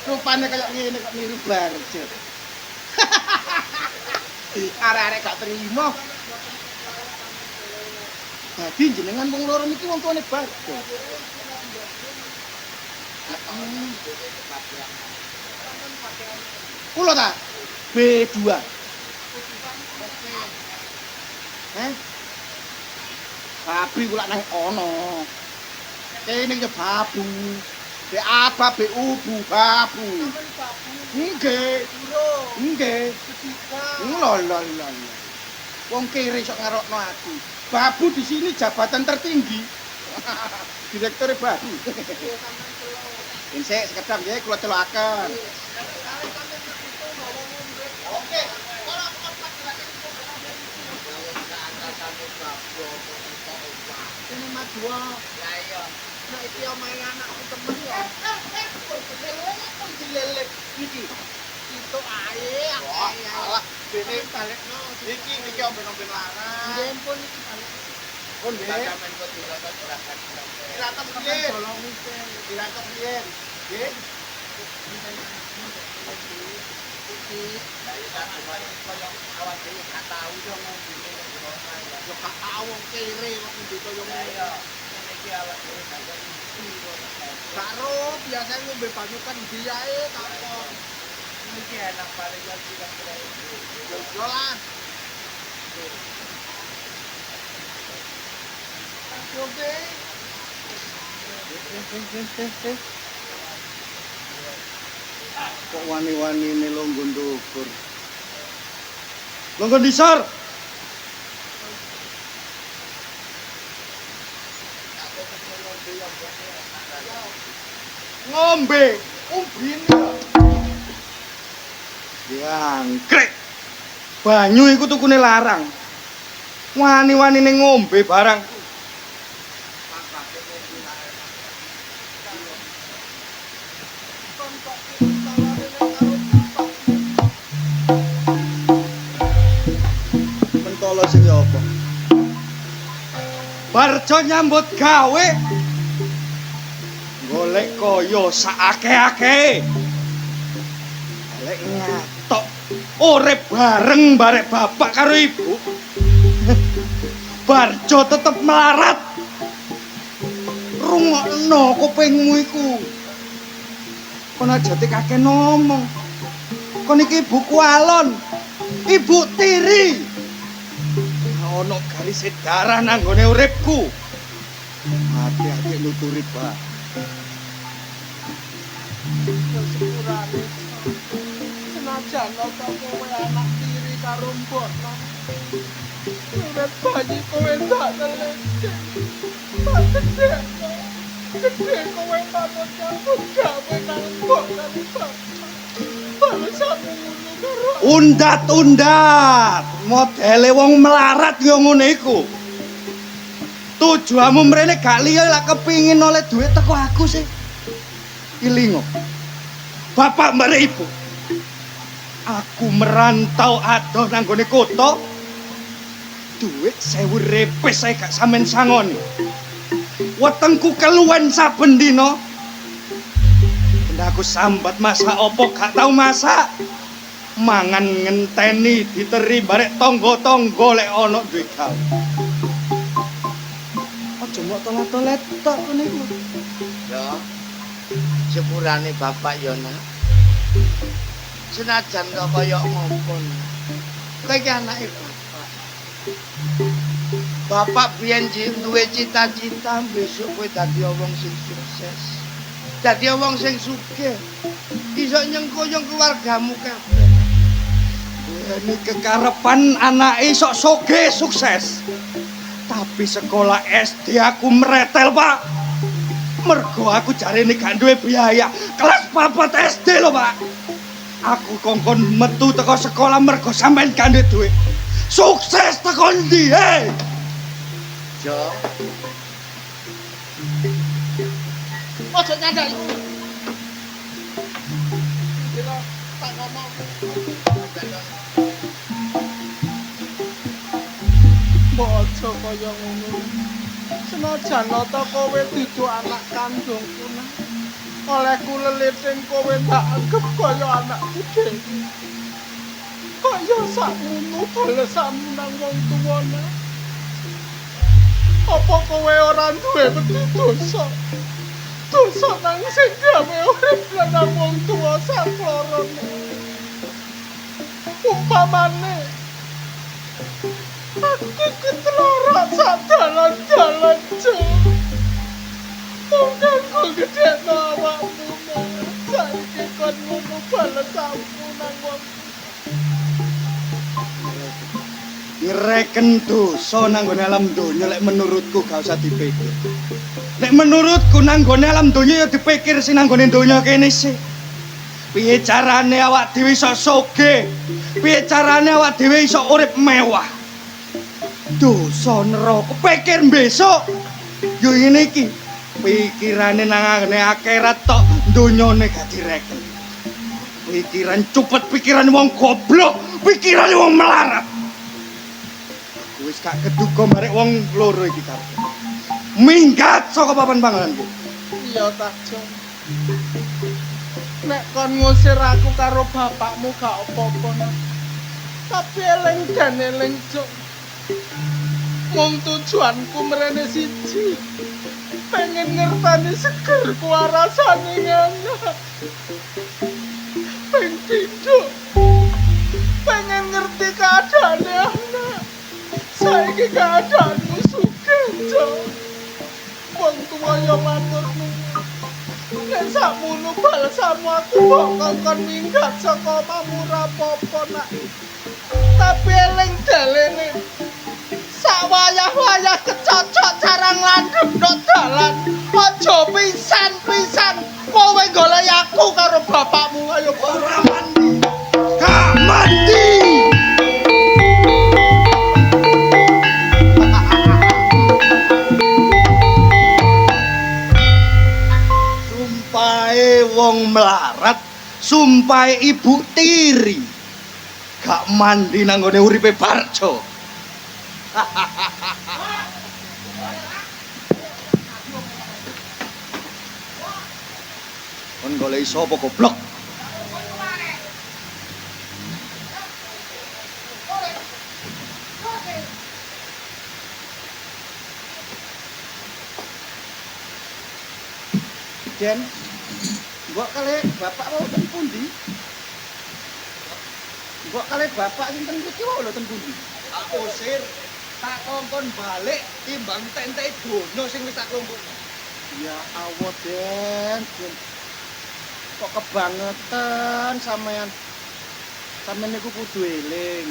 Rupane kaya ngene kok niru Barjo. Arek-arek gak terima. Dadi jenengan wong loro niki wong tuane Barjo. Kula ta? B2. Babi kula nang ono. Kene iki babu. B apa B ubu babu. Nggih. Nggih. Lho. Wong kere sok ngarokno aku. Babu di sini jabatan tertinggi. Direktur babu. Insek sekedap nggih kula celokaken. Oke. Ini mah dua. Ya iya. Nah iki omahe anakku temen ya. Dilelek iki. Itu ae alah bene balekno. Iki omben-omben larang. Nggih ampun iki balik. Oh nggih. Sampeyan kok dilatat gerakan. Dilatat piye? Dilatat piye? Nggih. Dari tak kaya awak dhewe gak tau yo ngombe yo gak tau wong kere kok ngombe kaya ngene. Iki awak dhewe gak ro biasa ngombe banyu kan diae takon. Iki enak paling lagi kan yo lah. Oke. Kok wani-wani ini longgo ndukur. Longgo disar. ngombe umbine. Jangkrik. Banyu iku tukune larang. Wani-wanine ngombe barang. Mentolo sing ya apa? Barjo nyambut gawe. Golek kaya sakake-ake. Golek nyatok urip bareng barek bapak karo ibu. Barjo tetep melarat. Rungokno kupingmu iku. Kon aja tekake ngomong. Kon iki ibu kualon. Ibu tiri. Ono garis darah nang gone uripku. Hati-hati nuturi, Pak. Sepurane senajan apa kowe anak tiri karo mbokno urip bayi kowe tak teleke tak gede kowe pamun nyambut gawe nang mbok lan bapak balesanmu ngono karo Undat-undat modele wong melarat ya ngene iku. Tujuanmu mrene gak liya lak kepingin oleh duit teko aku sih. Ilingo. Bapak mbare ibu. Aku merantau adoh nang gone kota. Duit 1000 repes saya gak sampean sangoni. Wetengku keluwen saben dina. Aku sambat masak opo gak tau masak. Mangan ngenteni diteri barek tonggo-tonggo lek ana duwe gawe. Aja mok tolet-tolet tok niku. ya sepurane bapak ya nak senajan kok kaya ngompon kowe iki anake bapak bapak biyen duwe cita-cita besok kowe dadi wong sing sukses dadi wong sing sugih iso nyengkuyung keluargamu kabeh. Ini kekarepan anake sok soge sukses. Tapi sekolah SD aku meretel, Pak. Mergo aku jarene gak duwe biaya. Kelas 4 SD lho, Pak. Aku kongkon metu teko sekolah mergo sampean gak duwe duit. Sukses teko ndi, he? Jo. Ojo nyadari. Kira tak ngomong. Bojo kaya ngono. Senajan ta kowe dudu anak kandungku nah. Olehku leliting kowe tak anggap kaya anakku dhewe. Kaya sakmono balesanmu nang wong tuwa nah. Apa kowe ora duwe wedi dosa? Dosa nang sing gawe urip lan wong tuwa saklorone. Umpamane aku ketelarak sak dalan-dalan jo. Mungkin ku gede awakmu saiki kon ngono balesanmu nang wong. Ngereken dosa nang gone alam donya lek menurutku gak usah dipikir. Nek menurutku nang gone alam donya ya dipikir sing nang gone donya kene sih. Piye carane awak dhewe iso sugih? Piye carane awak dhewe iso urip mewah? Dosa neraka pikir besok. Yo ngene iki. Pikirane nang ngene akhirat tok donyane gak direken. Pikiran cupet, pikiran wong goblok, pikiran wong melarat. Wis gak keduga marek wong loro iki karo. Minggat saka papan panggonanku. Iya tak Jon. Nek kon ngusir aku karo bapakmu gak apa-apa nak. Tapi eling dan eling Jon. Mung tujuanku mrene siji. Pengen ngertani seger kuwi rasane ngono. Pengen pindho. Pengen ngerti keadaane anak. Saiki keadaanmu sugih, Jon. Wong tuwa yo matur nuwun. Nek sakmono balesanmu aku kok kongkon minggat saka omahmu ora apa-apa nak. Tapi eling dalene. Sawayah-wayah kecocok carang landhep ndok dalan. Aja pisan-pisan kowe golek aku karo bapakmu ayo ora mandi. Gak mandi. Sumpahe wong melarat, sumpahe ibu tiri. Gak mandi nang gone uripe Barjo. Kon golek sapa goblok? Den, mbok kali bapak mau ten pundi? Mbok kali bapak sing ten mriki wae lho ten pundi? Tak usir, tak kongkon balik timbang tentek dono sing wis tak klumpukno. Ya Allah, Den. Kok kebangetan sampean. Sampeyan niku kudu eling.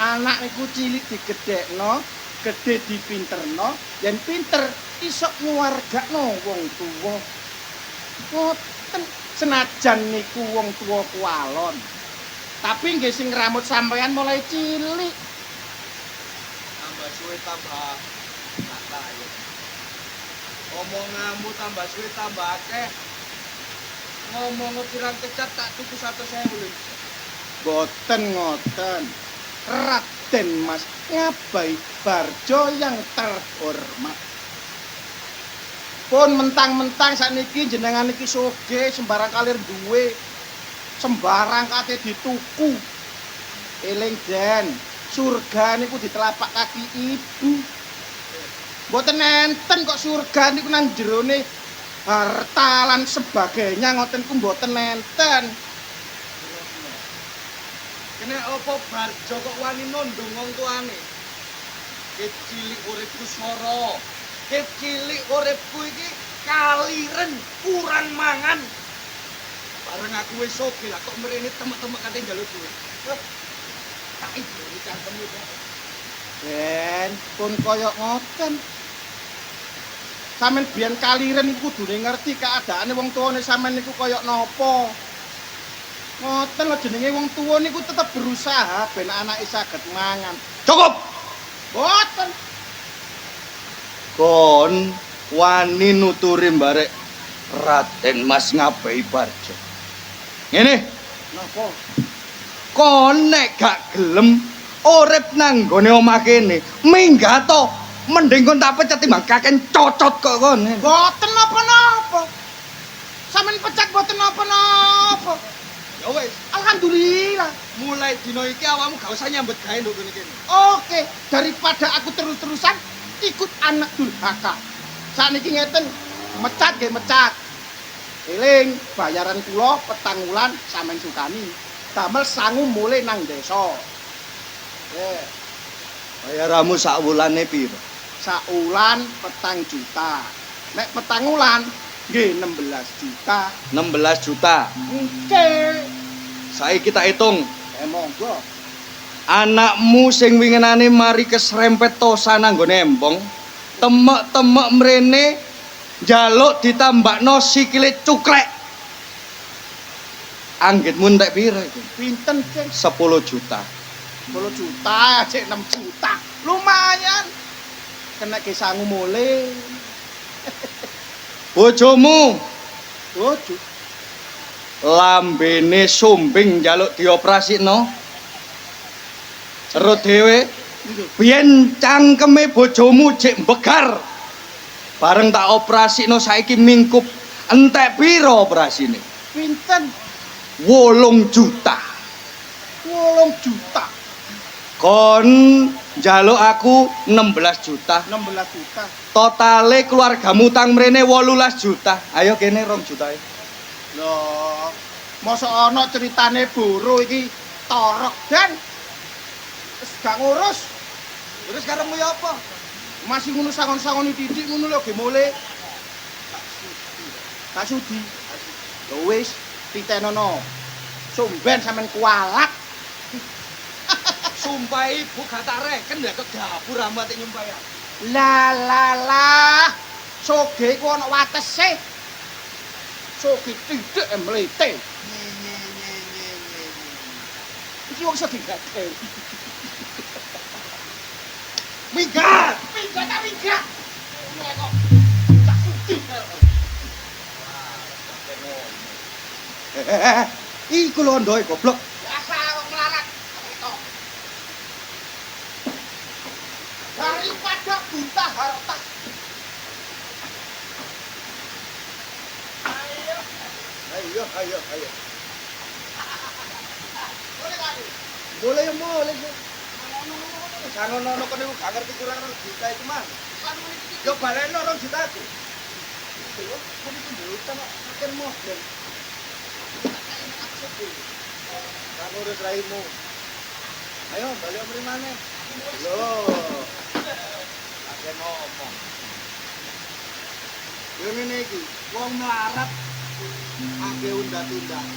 Anak niku cilik digedhekno, gedhe dipinterno, yen pinter iso nguwargakno wong tuwa. Ngoten senajan niku wong tuwa kualon. Tapi nggih sing ngramut sampean mulai cilik. Tambah suwe tambah akeh. Omonganmu tambah suwe tambah akeh. Ngomong pirang kecat tak tuku 100.000 lho. Boten ngoten. Raden Mas Ngabai Barjo yang terhormat. Pun mentang-mentang sakniki jenengan iki sugih sembarang kalir duwe. Sembarang kate dituku. Eling Den, surga niku di telapak kaki ibu. Mboten enten kok surga niku nang jerone harta lan sebagainya ngoten ku mboten enten. Kene apa Barjo kok wani nondong wong tuane? Kecilik uripku sora. Kecilik uripku iki kaliren kurang mangan. Bareng aku wis sugih lah kok mrene temek-temek kate njaluk duwe. Tak ibune cangkemmu kok. Ben, pun kaya ngoten. Sampeyan biyen kaliren iku kudune ngerti keadaane wong tuwane sampeyan niku kaya napa. Ngoten lho jenenge wong tuwa niku tetep berusaha ben anake saged mangan. Cukup. Boten. Kon wani nuturi mbarek Raden Mas Ngabai Barjo. Ngene. Napa? Kon nek gak gelem urip nang gone omah kene, minggat to. Mending kon tak pecat timbang kaken cocot kok kon. Boten napa-napa. Sampeyan pecat boten napa-napa. Ya wis, alhamdulillah. Mulai dina iki awakmu gak usah nyambut gawe nduk kene kene. Oke, daripada aku terus-terusan ikut anak durhaka. Sakniki ngeten, mecat nggih mecat. Eling bayaran kula petang wulan sampeyan sukani. Damel sangu mulai nang desa. Bayaramu sak wulane piro? Sak wulan 4 juta. Nek petang wulan nggih 16 juta. 16 juta. Nggih. Saiki tak hitung. Monggo. Anakmu sing winginane mari kesrempet tosa nang nggone embong, temek-temek mrene njaluk ditambakno sikile cuklek. Anggitmu entek piro iku? Pinten, Ceng? 10 juta. 10 juta, cek 6 juta. Lumayan. Kena ke sangu mulai. Bojomu. Bojo. Lambene sumbing njaluk dioprasikno. Ero dhewe biyen cangkeme bojomu jek mbegar. Bareng tak oprasikno saiki mingkup. Entek piro operasine? Pinten? 8 juta. 8 juta. Kon njaluk aku 16 juta. 16 juta. Totale keluargamu tang mrene 18 juta. Ayo kene 2 juta. Loh, mosok ana ceritane boro iki torok Dan. Wis gak ngurus. Terus karepmu ya apa? Masih ngono sangon-sangoni titik ngono lho ge mule. Tak sudi. Ya wis, titenono. Sumben sampean kualat. Sumpah ibu gak tak reken ya ke dapur ambate nyumpah ya. Lah. Soge ku ana watese. Soge tidak melete. Iki wong soge gatel. Minggat. Minggat ta minggat. Ngono kok. Tak sudi. Iku londoe goblok. Biasa kok melarat. Tok. Daripada buta harta. Ayo. Boleh kali. Boleh ya boleh. Jangan ono kene gak ngerti kurang 2 juta itu mah. Yo baleno 2 juta aku. Yo, kok iki juta kok makin model. Kamu urus raimu. Ayo balik mrene maneh. Loh. Makin ngomong. Yo ngene iki, wong melarat ake undat-undat.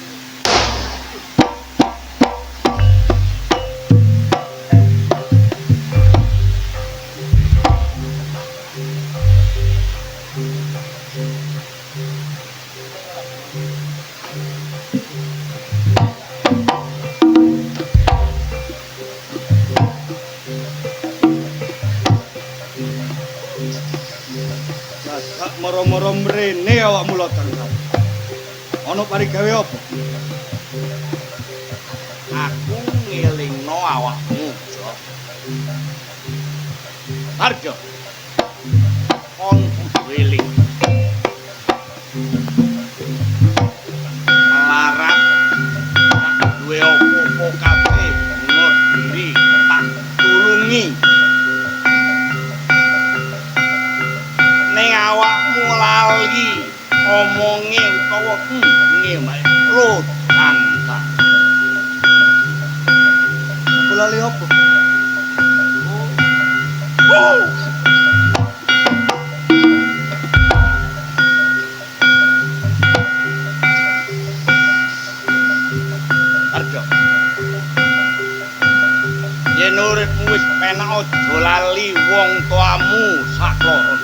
Gak moro-moro mrene awakmu lotang. Ono parigawe apa? Aku ngelingno awakmu, Jo. Harjo. Kon kudu eling. Melarat tak duwe opo-opo kabeh, ngut diri tak tulungi. Ning awakmu lali omonge utawa ngemak lotang tak. Aku lali apa? Arjo. Yen uripmu wis penak aja lali wong tuamu sakloron.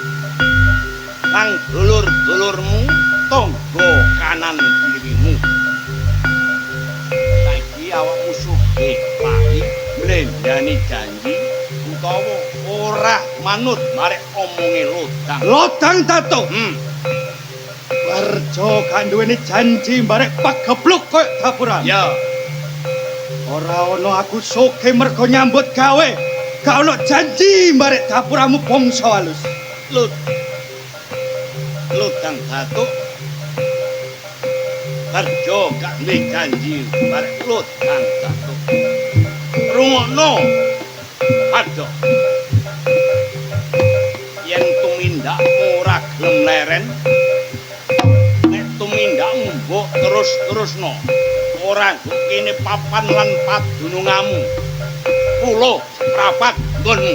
Nang dulur-dulurmu tangga kanan kirimu. Saiki awakmu sugih lali mlendani janji utawa ora manut marek omonge lodang. Lodang tato. Warjo gak duweni janji barek pagebluk koyo dapuran. Ya, Ora ono aku soge mergo nyambut gawe. Gak ono janji barek dapuramu bangsa halus. lodang datuk. Harjo gak duwe janji marek lodang datuk. Rungokno, Harjo. Yen tumindakmu ora gelem leren, nek tumindakmu mbok terus-terusno, ora nggo kene papan lan padunungamu. Pulo seprapat nggonmu.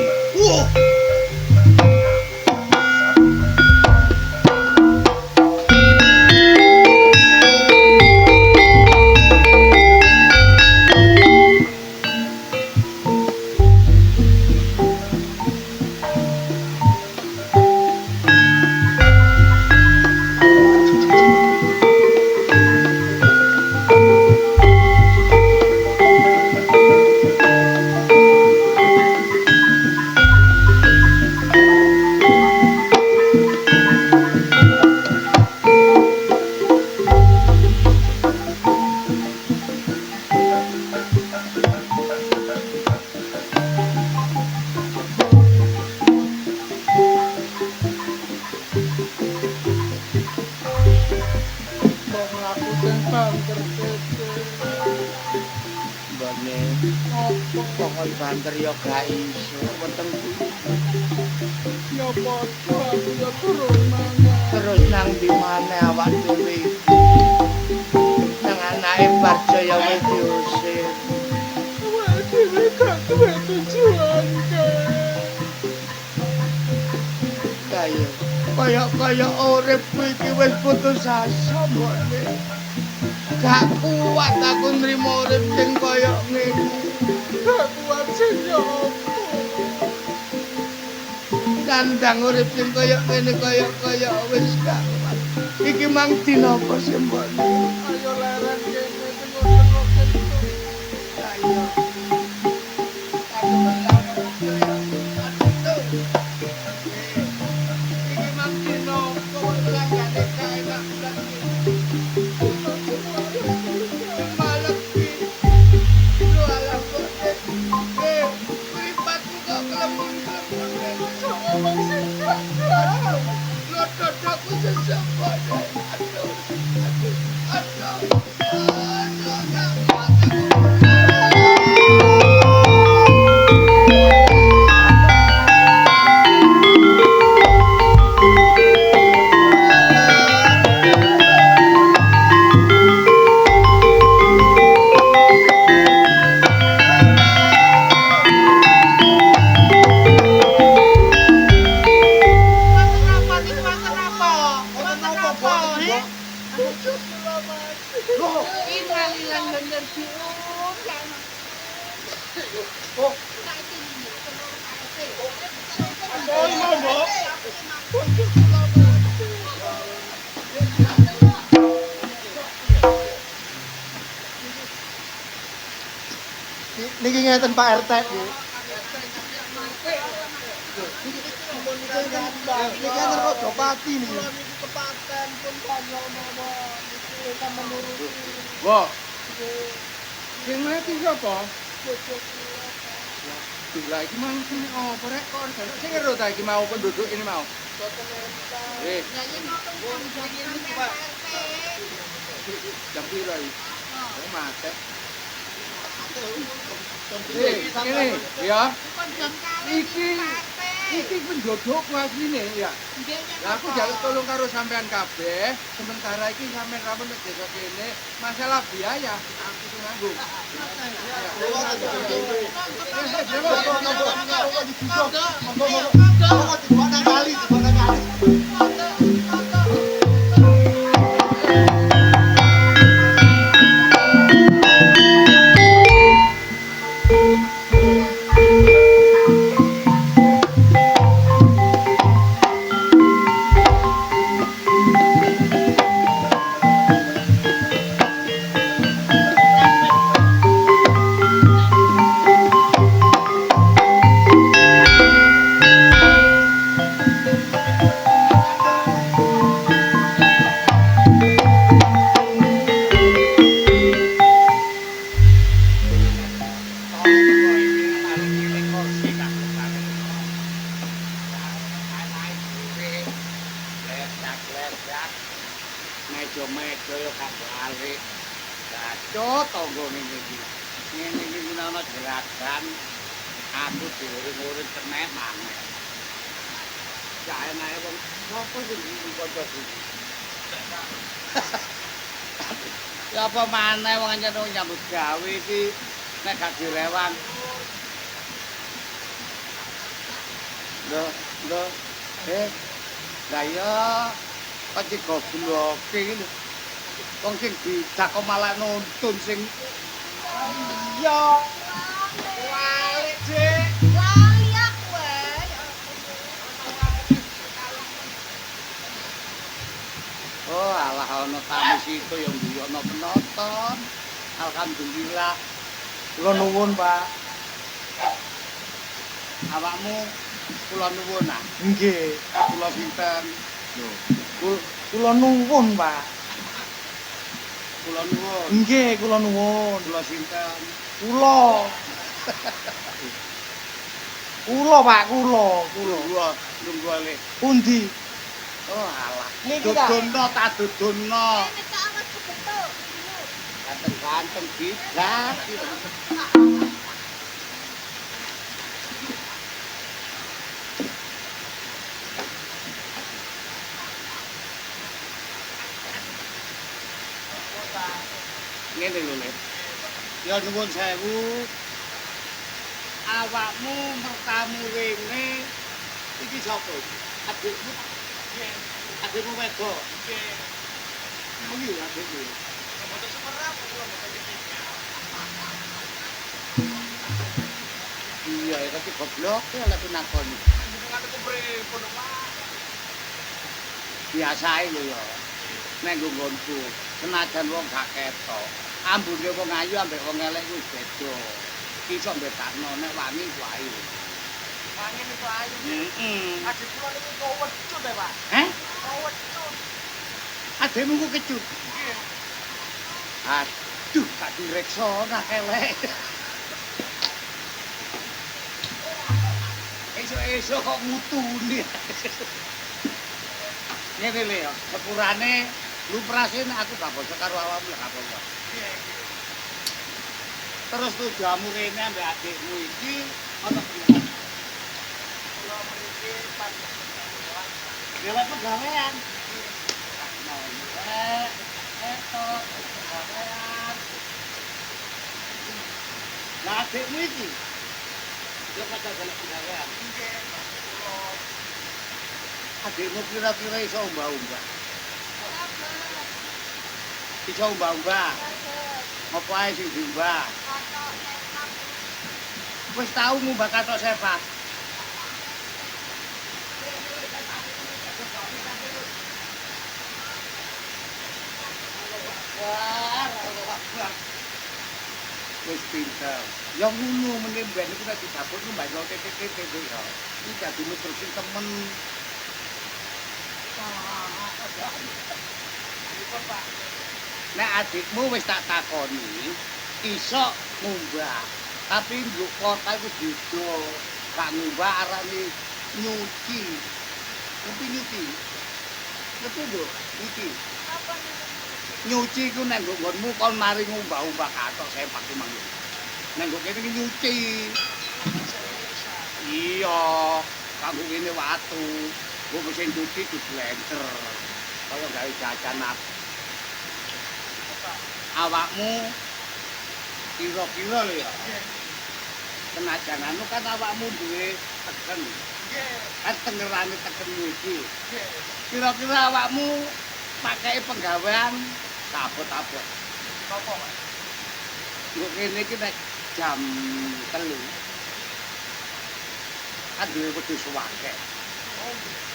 Pokok banter ya gak iso weteng Ya padha aku ya turun mangan. terus nang di mana awak dhewe nang anake Barjo ya wis diusir Awake dhewe gak duwe tujuan kaya urip iki wis putus asa mbokne gak kuat aku nrimo urip sing kaya ngene gak kuat sing ya apa. kandang urip sing kaya ngene kaya wis gak kuat Iki mang dina apa sih mbok? Ayo leren kene tengok-tengok kene. Ayo. Aku belang ya. Aduh. Iki mang dina kok langgane kae nak bulan iki. Malam iki. Lu alam kok. Mripatku kok kelembur-kelembur. Ngomong sesek. Lu dodokku sesempot. Aduh. Aduh. Kenapa nih, kenapa? Kenapa, he? Innalillahi wa inna ilaihi Oh, mau, Mbok. Niki ngeten Pak RT nggih. Niki enten Raja Pati niki. Mbok. Sing mati sapa? Gila iki mang sing opo rek kok sing ero ta iki mau penduduk ini mau. Eh, jam piro iki? Oh, mate. Ini ya. Iki penduduk asline ya. Lah aku jaluk tolong karo sampean kabeh, sementara iki sampean rampun nek desa kene masalah biaya aku sing nanggung. Meja-meja yo gak balik. Gaco tanggane iki. Ngene iki gunane gerakan. Aku diuring-uring kenek maneh. Jae nae wong sapa sing kanca iki. Ya apa maneh wong ancen nyambut gawe iki nek gak direwang. Lho, lah ya pasti goblok iki lho. Wong sing dijak kok malah nuntun sing iya. Walik, Dik. Lali aku wae. Oh, alah ana tamu situ yang duyono penonton. Alhamdulillah. Kula nuwun, Pak. Awakmu kula nuwun ah. Nggih. Kula pinten. Lho, Kula nuwun, Pak. kula nuwun. Nggih, kula nuwun. Kula sinten. Kula. Kula, Pak, kula. Kula nunggu ale. Pundi? Oh, alah. Niki ta? Dudunno ta dudunno. Nek tak awak kebetul. Ganteng-ganteng bijak. Ngene lho, Le. Ya nuwun sewu. Awakmu mertamu rene iki sapa? Adikmu? Nggih. Adikmu wedok? Nggih. Ayo adikmu. Motor semerap kula motor iya, tapi goblok ya lek nakoni. Biasa lho ya. nek nggonku senajan wong gak ketok ambune wong ayu ambek wong elek kuwi beda iso mbedakno nek wangi wae Wangi niku ayu. heeh Adik kula niku kok wecut ya, Pak. heh Kok wecut. adekmu ku kecut Nggih. aduh tak direksa nak elek esuk-esuk kok mutune ngene lho ya sepurane luprasin aku gak bosok karo awakmu lho gak apa-apa terus tujuanmu rene ambek adikmu iki ana piye Kula mriki pas lewat pegawaian eto pegawaian nah adikmu iki yo kata jalan pegawaian nggih kula adikmu kira-kira iso umbah-umbah iso umbah-umbah apa ae sing diumbah wis tau ngumbah katok sepak wis pinter ya ngono meneh ben iku nek didapur ku mbak titik-titik ya iki dadi terusin temen nek adikmu wis tak takoni iso ngumbah tapi nduk kota iku beda gak ngumbah arane nyuci ngerti nyuci ngerti nduk nyuci nyuci ku nek nggonmu kon mari ngumbah-umbah katok saya pakai mangga nek nggo kene nyuci iya kanggo kene watu nggo mesin cuci di blender kaya gawe jajan awakmu kira-kira lho ya senajan anu kan awakmu duwe teken kan tengerane tekenmu iki kira-kira awakmu pakai penggawean abot-abot napa, Mas? nggo kene iki nek jam 3 kan duwe wedhus suwake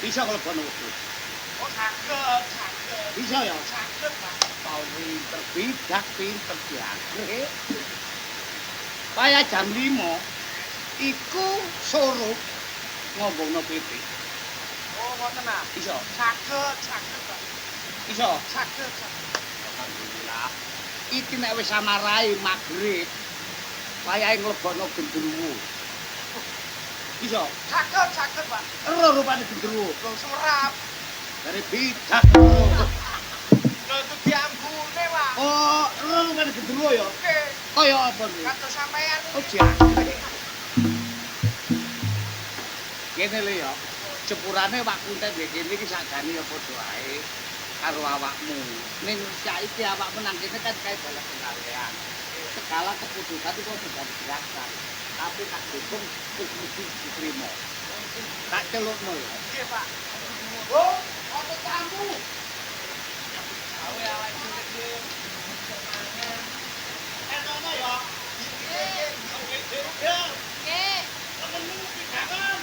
bisa kelebon wedhus Oh, saged, saged. bisa ya Saged, Pak. tau pinter bidak pinter diagre kaya jam 5 iku suruh ngombongno pitik Oh, ngoten ah. iso Saged, saged, Pak. iso Saged, saged. alhamdulillah iki nek wis samarai magrib wayahe nglebokno gendruwo iso Saged, saged, Pak. ero rupane gendruwo Lho serap. dari bidak Lho itu diambune, Pak. oh ero rupane gendruwo ya Nggih. kaya apa nih Kados sampean oh iki. jangkrik kene lho ya jepurane waktu enten kene iki sakjane ya padha ae karo awakmu ning saiki awakmu nang kene kan kae dalan penggawean segala keputusan itu sudah dijelaskan tapi tak dukung wis mesti diterima tak celukno ya Nggih, Pak. oh apa tamu Awe awake dhewe iki mangan. enono ya Nggih. temenmu pidangan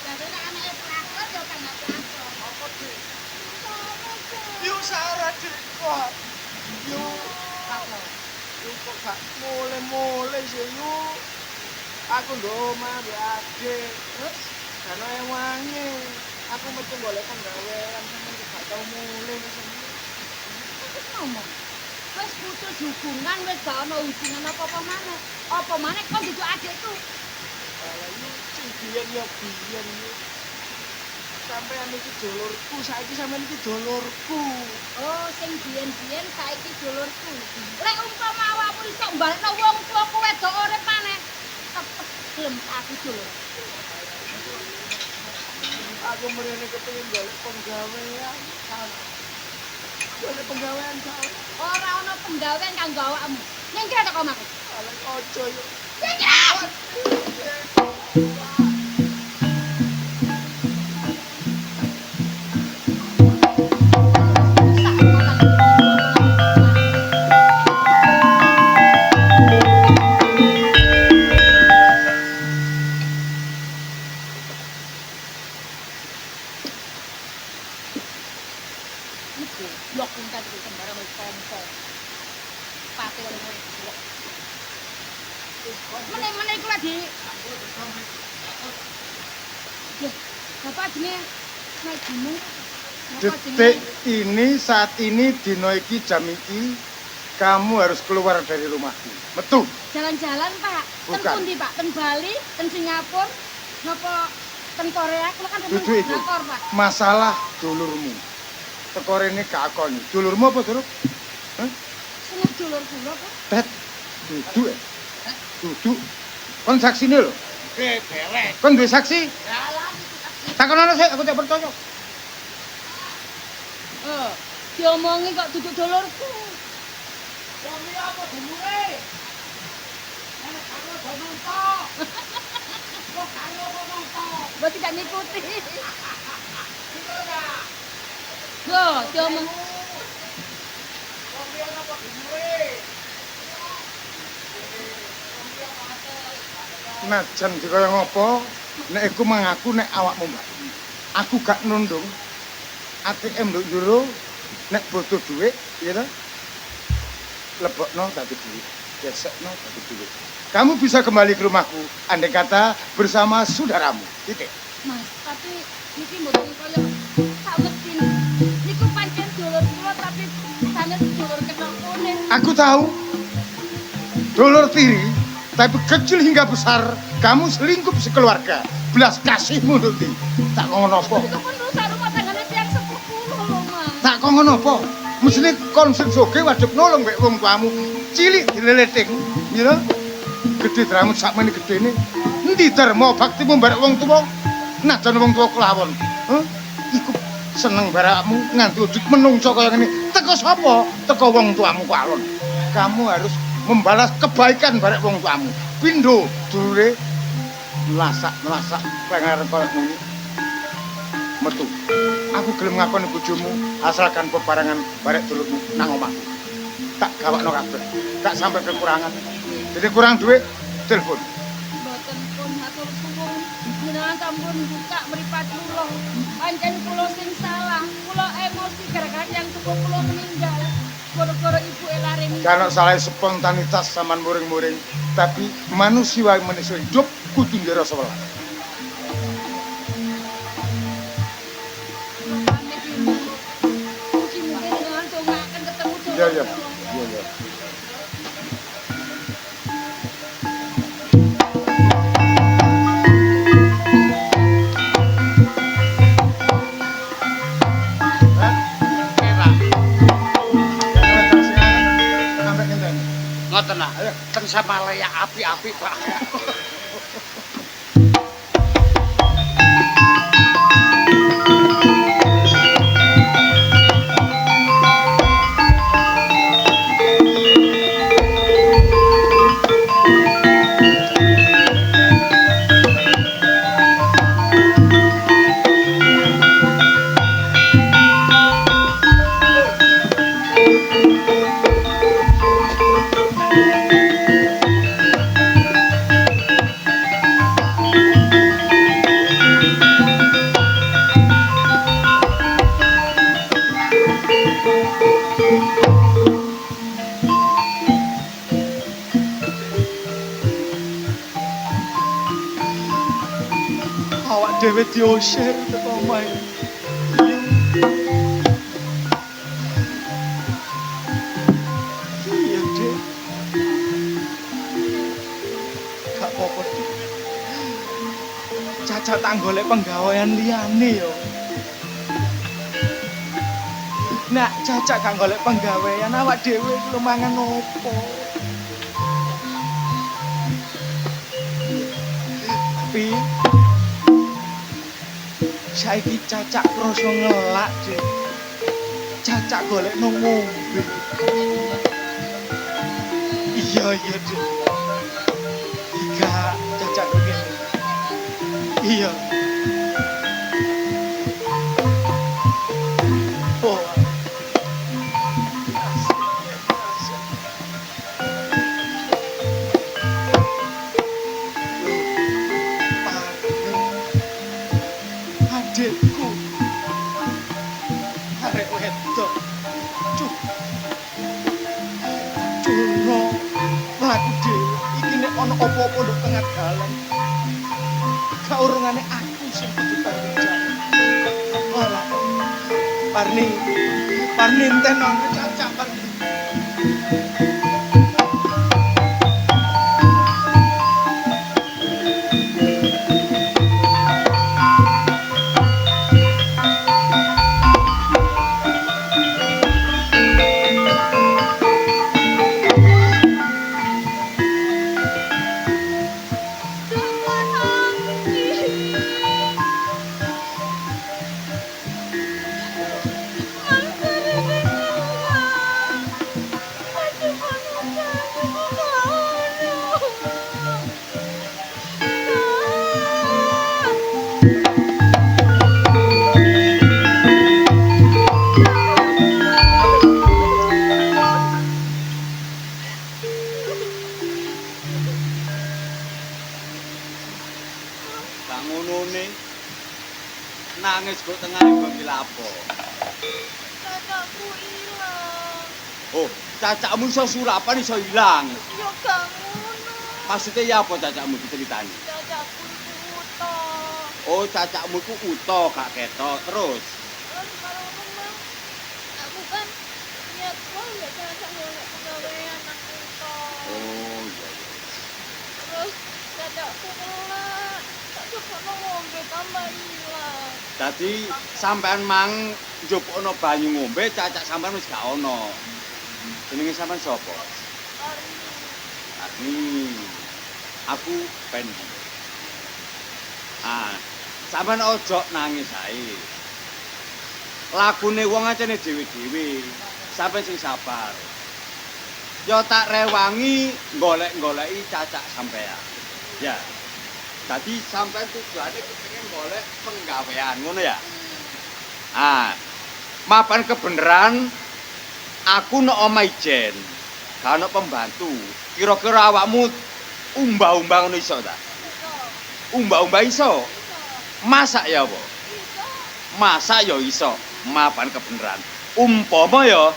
Jadi nek anake pelakon ya kan gak pelakon. Apa, Dik? Yo sara, Dik. Kok yo apa? Yo kok gak mule-mule sih yo. Aku ndok omah mbek adik. Terus ana yang wangi. Aku metu golek penggawean sampeyan gak tau mule mesen. Wis ngomong. Wis putus hubungan wis gak ono hubungan apa-apa maneh. Apa maneh kon duduk adikku. Ala yo sing biyen yo biyen yo. Sampeyan iki dulurku, saiki sampeyan iki dulurku. Oh, sing biyen-biyen saiki dulurku. Lek umpama awakmu iso mbalekno wong tuaku wedok urip maneh, tetep gelem aku dulur. Aku mrene kepengin golek penggawean. Golek penggawean salah. Ora ono penggawean kanggo awakmu. Nyengkir tok omahku. Alek ojo yo. Blok punta itu sembarang wis kompo. Pate karo kowe. Meneh-meneh iku lagi. Loh, Bapak jenenge naik gunung. Detik ini, saat ini, dino iki, jam iki, kamu harus keluar dari rumahku. Metu. Jalan-jalan, Pak. Ten Bukan. pundi, Pak? Ten Bali, ten Singapura, napa ten Korea? Kula kan Dudu demen iku. drakor, Pak. Masalah dulurmu. Teko rene kakon. Dulurmu apa, Duruk? Seneng dulur-dulur apa? Tet. Duduk. Duduk. Kon saksine lho. Beres. Kon duwe saksi? Takonono sik, aku tak percaya. Diomongi kok duduk dulurku. Wong apa dulure? Ana karo bononto. Kok karo bononto? Mbok tidak ngikuti. Loh, diomong. Wong apa dulure? Najan dikaya ngopo, nek iku mengaku nek awakmu mbak. Aku gak nundung. ATM nduk njero nek butuh dhuwit, ya ta? Lebokno dadi dhuwit. Gesekno dadi dhuwit. Kamu bisa kembali ke rumahku, andai kata bersama saudaramu. Titik. Mas, tapi niki mboten kaya sak mestine. Niku pancen dulur kula tapi sanes dulur kenopone. Aku tahu. Dulur tiri, tapi kecil hingga besar, kamu selingkuh sekeluarga. Belas kasihmu nduk ndi. Tak ngono apa? Niku pun rusak rumah tanggane tiyang sepupu lho, Mas. Tak kok ngono apa? Mesine kon sing soge wajib nolong mek wong tuamu. Cilik dileleting, ya. Gedhe dramut sakmene gedene. Endi dharma baktimu barek wong tuwa? Najan wong tuwa kelawon. Iku seneng barakmu nganti wujud menungso kaya ngene. Teko sapa? Teko wong tuamu kok alon. Kamu harus membalas kebaikan barek wong tuamu. Pindho dulure melasak pengen kaya ngene. Metu. Aku gelem ngakoni bojomu asalkan bebarengan barek dulurmu nang omahku. Tak gawakno kabeh. Tak sampai kekurangan. Jadi kurang duit, telepon. Mboten pun matur suwun. Jenengan sampun buka mripat kula. Pancen kula sing salah. Kula emosi gara-gara yang tuwa kula meninggal. Gara-gara ibu elareni. Kalau salah spontanitas saman muring-muring, tapi manusia manusia hidup kudu ndero sewelas. Mugi-mugi jenengan dongaaken ketemu dulur. Iya, iya. kula. Iya, iya. Ngoten lah. Ten Samalaya api-api, Pak. Awak dhewe diusir teko omahe. Iya, Dek. Gak apa-apa, Dek. Caca tak golek penggawean liyane yo. Nak Caca gak golek penggawean, awak dhewe ku mangan opo? Tapi saiki Caca krasa ngelak, Dek. Caca golek nang ngombe. Iya, Dek. Iya. Oh. Adikku. Arek wedok. Cuk. Jono. Mlaku dhewe. Iki nek ana apa-apa nduk tengah dalan. Kaurungane aku sing kudu tanggung jawab. Ora. Parni enten ana cacak Parni. Nangis kok tengah bengi lapo. Cacakku ilang. Oh, cacakmu iso surapan iso ilang. Ya gak ngono. Maksudnya ya apa cacakmu diceritani? Cacakku iku uta. Oh, cacakmu iku uta gak ketok. Terus Terus karo ngono, aku kan niat wae ya cacak golek pegawaian nang uta. oh iya. Terus cacakku kelak. Tak coba ngombe tambah ilang. Dadi sampean mang njupukno banyu ngombe, cacak sampean wis gak ono. Jenenge sampean sapa? Arni. Aku Pendi. Sampean ojo nangis ae. Lagune wong acene dhewe-dhewe. Sampeyan sing sabar. Ya tak rewangi golek-goleki cacak sampean. Ya. Dadi sampean tujuane kepengin golek penggawean, ngono ya? Mapan kebeneran aku nek omah ijen, gak ono pembantu. Kira-kira awakmu umbah-umbah ngono iso ta? Umbah-umbah iso? Masak ya apa? Masak ya iso. Mapan kebeneran. Umpama ya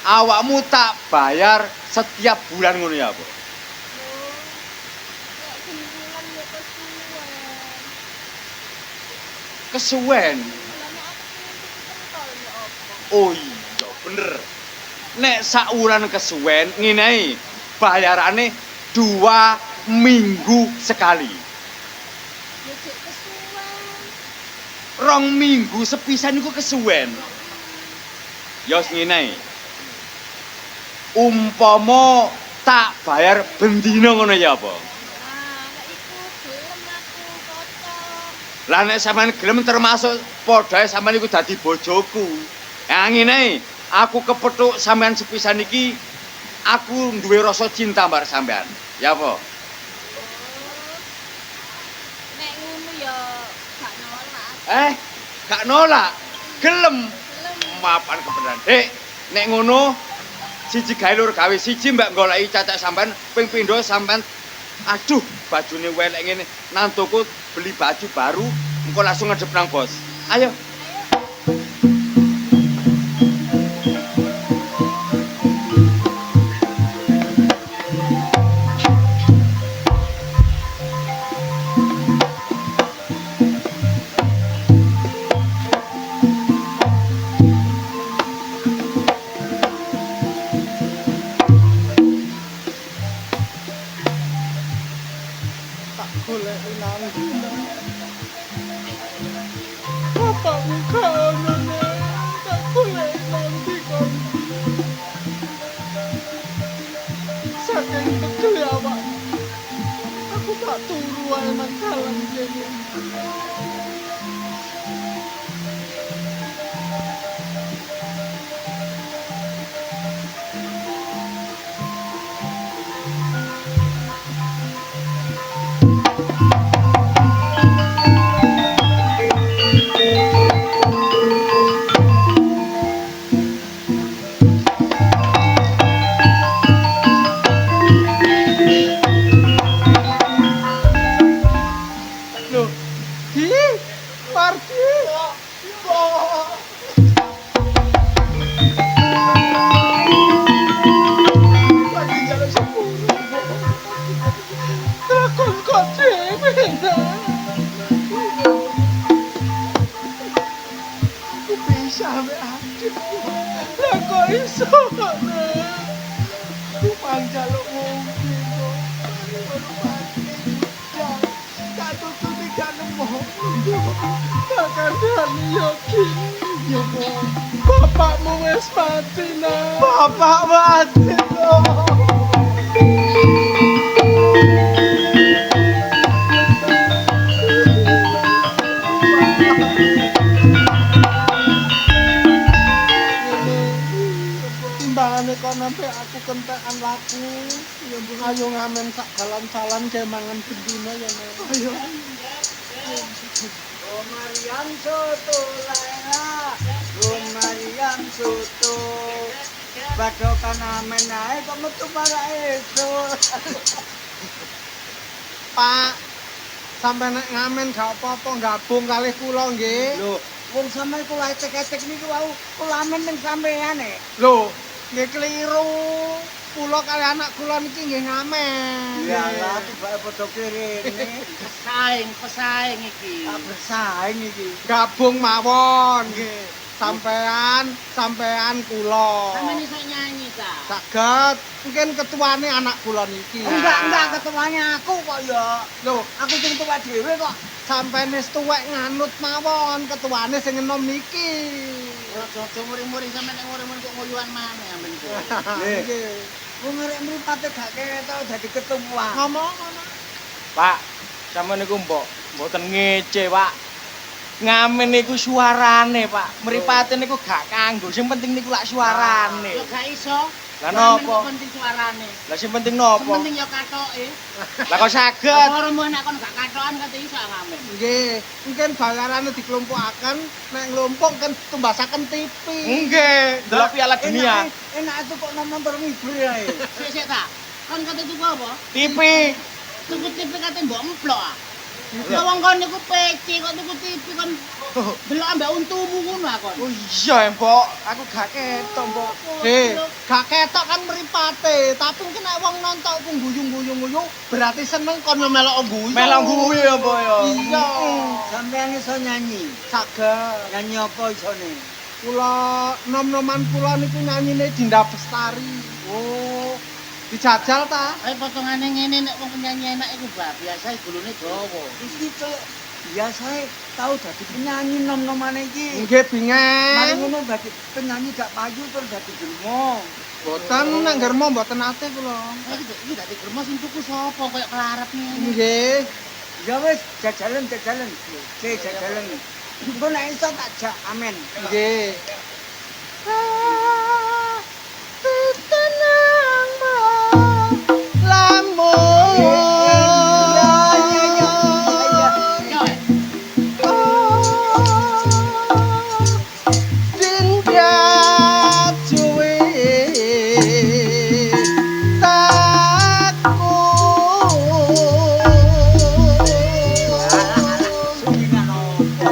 awakmu tak bayar setiap bulan ngono ya apa? Kesuwen. Oh iya bener. Nek saulan kesuwen ngene ae. Bayarane 2 minggu sekali. 2 minggu sepisan iku kesuwen. Ya ngene ae. Umpama tak bayar bendina ngono ya apa? Lah nek sampean gelem termasuk padhae sampean iku dadi bojoku. Ngene, aku kepethuk sampean sepisan iki aku duwe rasa cinta mbak sampean. Ya apa? Nek ngono ya gak nolak. Gak nolak. Gelem. Mapan kebenaran. Dek, nek ngono siji gawe lur gawe siji mbak goleki cacak sampean ping pindho sampean aduh bajune welek ngene nang toko beli baju baru engko langsung ngedep nang bos. Ayo. iso kok, Nek. Bang jaluk ngombe kok. Baru mati budal. Tak tutuni gak nemu. Tak kandhani yo Ki. Ya kok. Bapakmu wis mati, Nak. Bapak mati kok. Timbangane kok nampe aku kentekan laku. Ya Bu, ayo ngamen sak dalan-dalan kae mangan bendina ya, Nek. Ayo. Oh Mariam soto Laila. Oh Mariam soto. Badokan amen ae kok metu para esuk. Pak, sampe nek ngamen gak apa-apa gabung kalih kula nggih. Lho, wong sampean kula ecek-ecek niku wau kula amen ning sampean e. Lho, nggih keliru. Kula kali anak kula niki nggih ngamen. Iyalah tibake padha kirene. Pesaing iki. Tak bersaing iki. Gabung mawon nggih. Sampean kula. Sampeyan iso nyanyi ta? Saged mungkin ketuane anak kula niki. Enggak ketuanya aku kok ya. Lho, Aku sing tua dhewe kok. sampeyan wis tuwek nganut mawon ketuane sing enom niki. Ojo muring-muring sampeyan nek muring-muring kok nguyuhan maneh amben ku. Nggih. Wong arek mripate gak ketok dadi ketua. Ngomong. Pak, sampeyan niku mboten ngece, Pak. Ngamen niku suarane, Pak. Mripate niku gak kanggo, sing penting niku lak suarane. Yo gak iso. Lah Ngamen napa? kok penting suarane. Lah sing penting Sing napa? penting yo katoke. Lah kok saged? Ora mau nek kon gak katokan kate iso ngamen. Nggih, mungkin bayarane dikelompokaken nek nglompok kan tumbasaken TV. Nggih, delok Piala Dunia. Enak itu kok nonton ngibur ae. Sik ta. Kon kate tuku apa? TV. Tuku TV kate mbok emplok ah. Ya wong kon niku PC kok tuku TV kon delok ambek untumu ngono ah kon. Oh iya, Mbok. Aku gak ketok, Mbok. Gak ketok kan mripate, tapi mungkin nek wong nonton ku guyung-guyung berarti seneng kon yo melok guyu. Melok guyu ya, Mbok ya. Iya. Sampeyan iso nyanyi. Saged. Nyanyi apa isone? Kula nom-noman kula niku nyanyine Dinda Bestari. Oh, dijajal ta? Ayo potongane ngene nek wong penyanyi enak iku bah biasa gulune dawa. Iki koyo biasae tau dadi penyanyi nom-nomane iki. Nggih Mari bingen. ngono dadi penyanyi gak payu terus dadi gremong. Boten nang germo mboten ate kula. Iki dadi gremo sing tuku sapa koyo kelarep ngene. Nggih. Ya wis jajalan. Oke, jajalan. Engko nek iso tak jak amen. Nggih. Yo. Sulingan opo?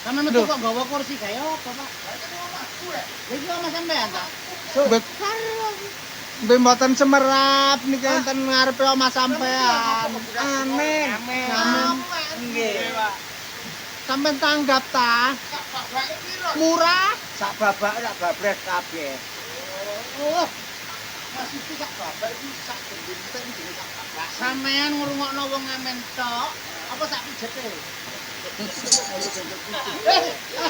Sampe metu kok gawa kursi kaya apa, Pak? Iki omah sampean ta? Mbek mboten semerap niki enten ngarepe omah sampean. Amin. Amin. Nggih. Sampeyan tanggap ta? Murah. Sak babak rak babres kabeh. Oh, Maksudku sak babak iki sak gendeng kita iki jenenge sak babak. Sampean ngrungokno wong ngamen tok, apa sak pijete?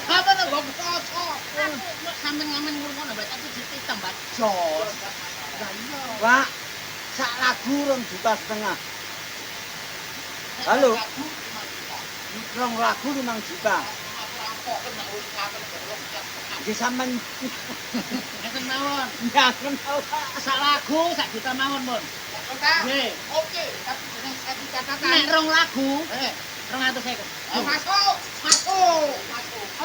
Apa nang mbok kroso? Sampean ngamen ngrungokno bae tapi pijete tambah jos. Lah iya. Pak, sak lagu 2,5 juta. Halo. Rong lagu 5 juta. Nggih sampean Ngeten mawon. nyangen Sak lagu 1 juta mawon, Mun. Nggih. Oke, tapi dengan satu catatan. Nek rong lagu, 250. Masuk. Masuk.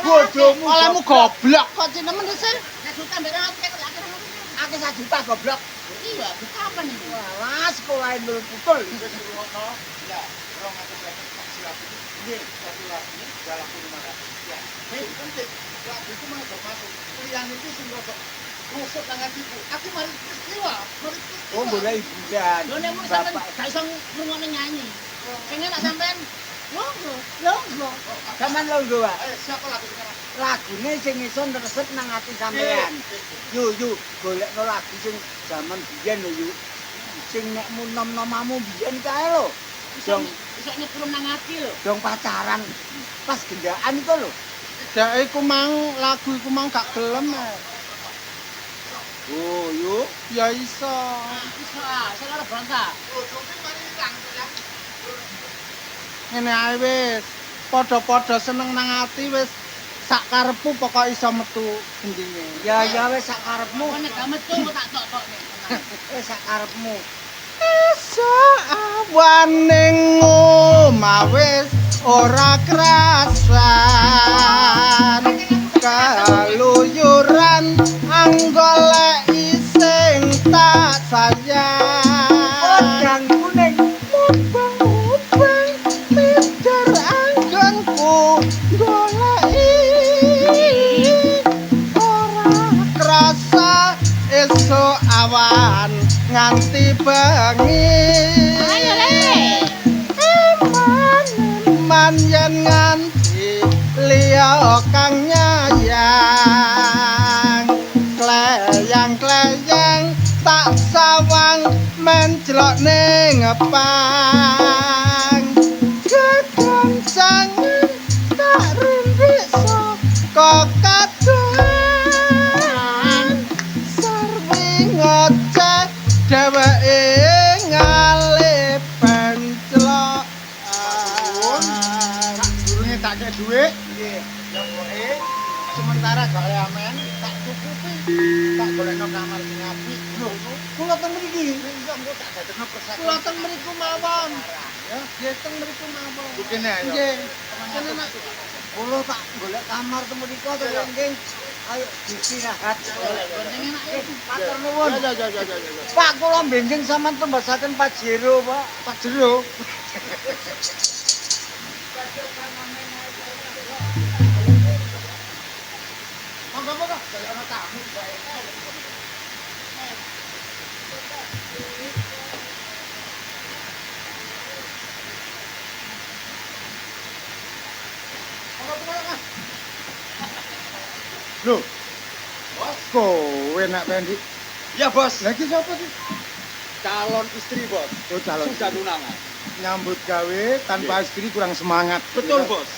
bodohmu. Olehmu goblok kok cinemen sih. Nek juta mbek 250 Akeh 1 juta goblok. Iya, kapan iki? Walah, sekolah nul putul. Wis ngono. Ya, 200 tak silakan. Nggih, satu lagu dalam 500. Ya. Penting. Lagu itu mah masuk. Kuliah itu sing rada rusuk nang atiku. Aku mari peristiwa. Oh, boleh hiburan. Lho nek mun sampean gak iso ngrungokne nyanyi. Pengen nak sampean longgo, longgo. Sampean longgo, Pak. Siapa lagu sekarang? Lagune sing iso nresep nang ati sampean. Yuk, golekno lagu sing jaman biyen lho, yuk. Sing nek nom-nomamu biyen kae lho. Dong Iso nyepulum nang ati lho. dong pacaran pas gendaan itu lho. Dek iku mang lagu iku mang gak gelem. Oh, yuk. Ya iso. Iso sing ora bangsa. Ngene ae wis. Padha-padha seneng nang ati wis sak karepmu pokok iso metu gendine. Ya wis sak karepmu. Mau nek gak metu kok tak tok-tokne. Wis sak karepmu. Iso awaning omah wis ora krasan. Kaluyuran anggolek sing tak sayang. Podang kuning. Mubang mider anggonku goleki ora krasa esuk awan nganti bengi. Ayo le. Man yen nganti liya kang nyayang kleyang-kleyang tak sawang mencelok ning ngepang kegoncangan tak rindik saka kadohan sarwi ngoceh dheweke ngalih pencelok Durunge tak kek dhuwit. Nggih. Ya pokoke sementara gawe amen tak cukupi. Tak golekno kamar sing apik. Lho, kula teng mriki. Iya, engko tak dadekno persatuan. kula teng mriku mawon. Ya, Nggih teng mriku mawon. kene ayo. Nggih. Kene nak Kula tak golek kamar temu mriko to nggih. Ayo istirahat. Goncenge enak ya. Matur nuwun. Ya. Pak kula benjing sampean tembasaken Pajero, Pak. Pak Jero. Monggo-monggo, kaya ana tamu bae. Lho. Bos, kowe nak pendi. Ya, Bos. Lagi sapa sih? Calon istri, Bos. Oh, calon. Sudah tunangan. Nyambut gawe tanpa istri kurang semangat. Betul, Gitu. Bos.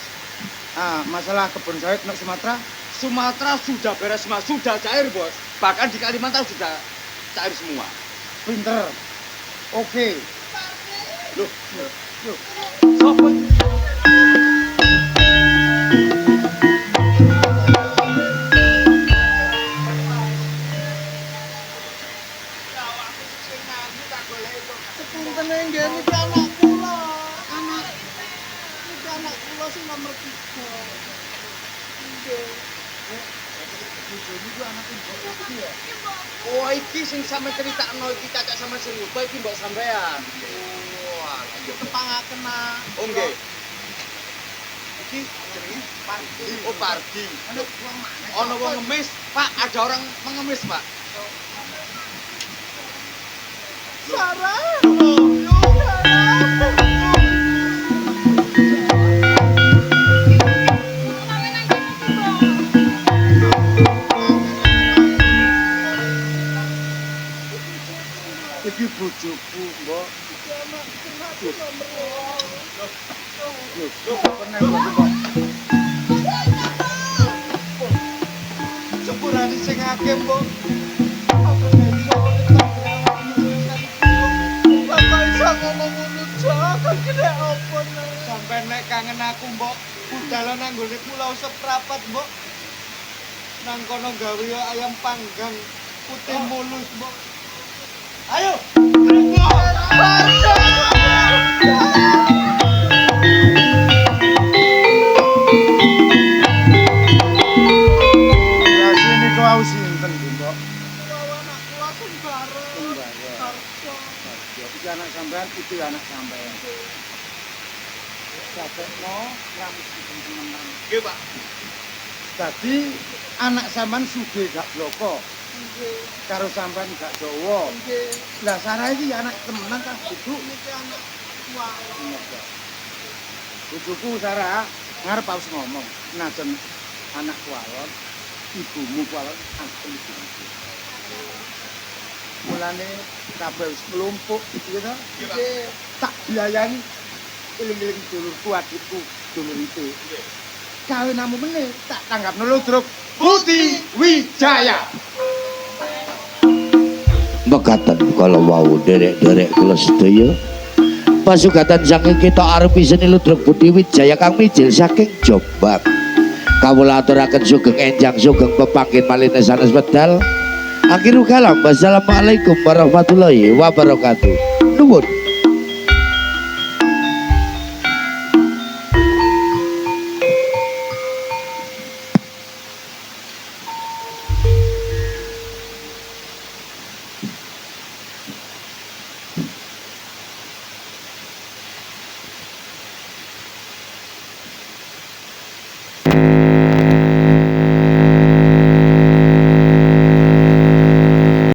Ah, masalah kebun sawit nak Sumatera. Sumatera sudah beres semua, sudah cair, Bos. Bahkan di Kalimantan sudah cair semua. Pinter. Oke. Loh. Sopo iki? Sepunten nggih niki anak kula. Niki anak kula sing nomor 3. Nggih. Bojone ku anak mbok iki ya. Oh, iki sing sampe critakno iki cacak sama sing lupa iki mbok sampean. Wah, iya. Tepangaken nak. Oh, nggih. Iki jenenge Pardi. Oh, Pardi. Ana wong mana? Ono wong ngemis, Pak, ada orang mengemis, Pak. Sarah. bojoku, Mbok. Sepurane sing akeh, Mbok. Sampai nek kangen aku, Mbok, budal nang nggone pulau seprapat, Mbok. Nang kono gawe ayam panggang putih mulus, Mbok. Ayo, ya sini kau sinten, Mbok. Iki anak sampean, itu anak sampean. Satekno ramus teman-teman. Nggih, Pak. Dadi anak sampean sugih gak bloko. Karo sampean gak dawa. Lah Sarah iki anak temenan ta, Ibu? Iki anak kuwi. Bojoku Sarah ngarep harus ngomong, najan anak kualon, ibumu kualon, aku iki. Mulane kabeh wis mlumpuk iki to. Tak biayani eling-eling dulurku adikku, dulur itu. Kawinamu meneh tak tanggap Ludruk Putih Wijaya. Mekaten kala wau derek-derek kula sedaya pasugatan saking kita arepi seni Ludruk Putih Wijaya kang mijil saking Jombang kawula aturaken sugeng enjang sugeng pepangkin malih sanes wedal akhirul kalam wassalamualaikum warahmatullahi wabarakatuh nuwun.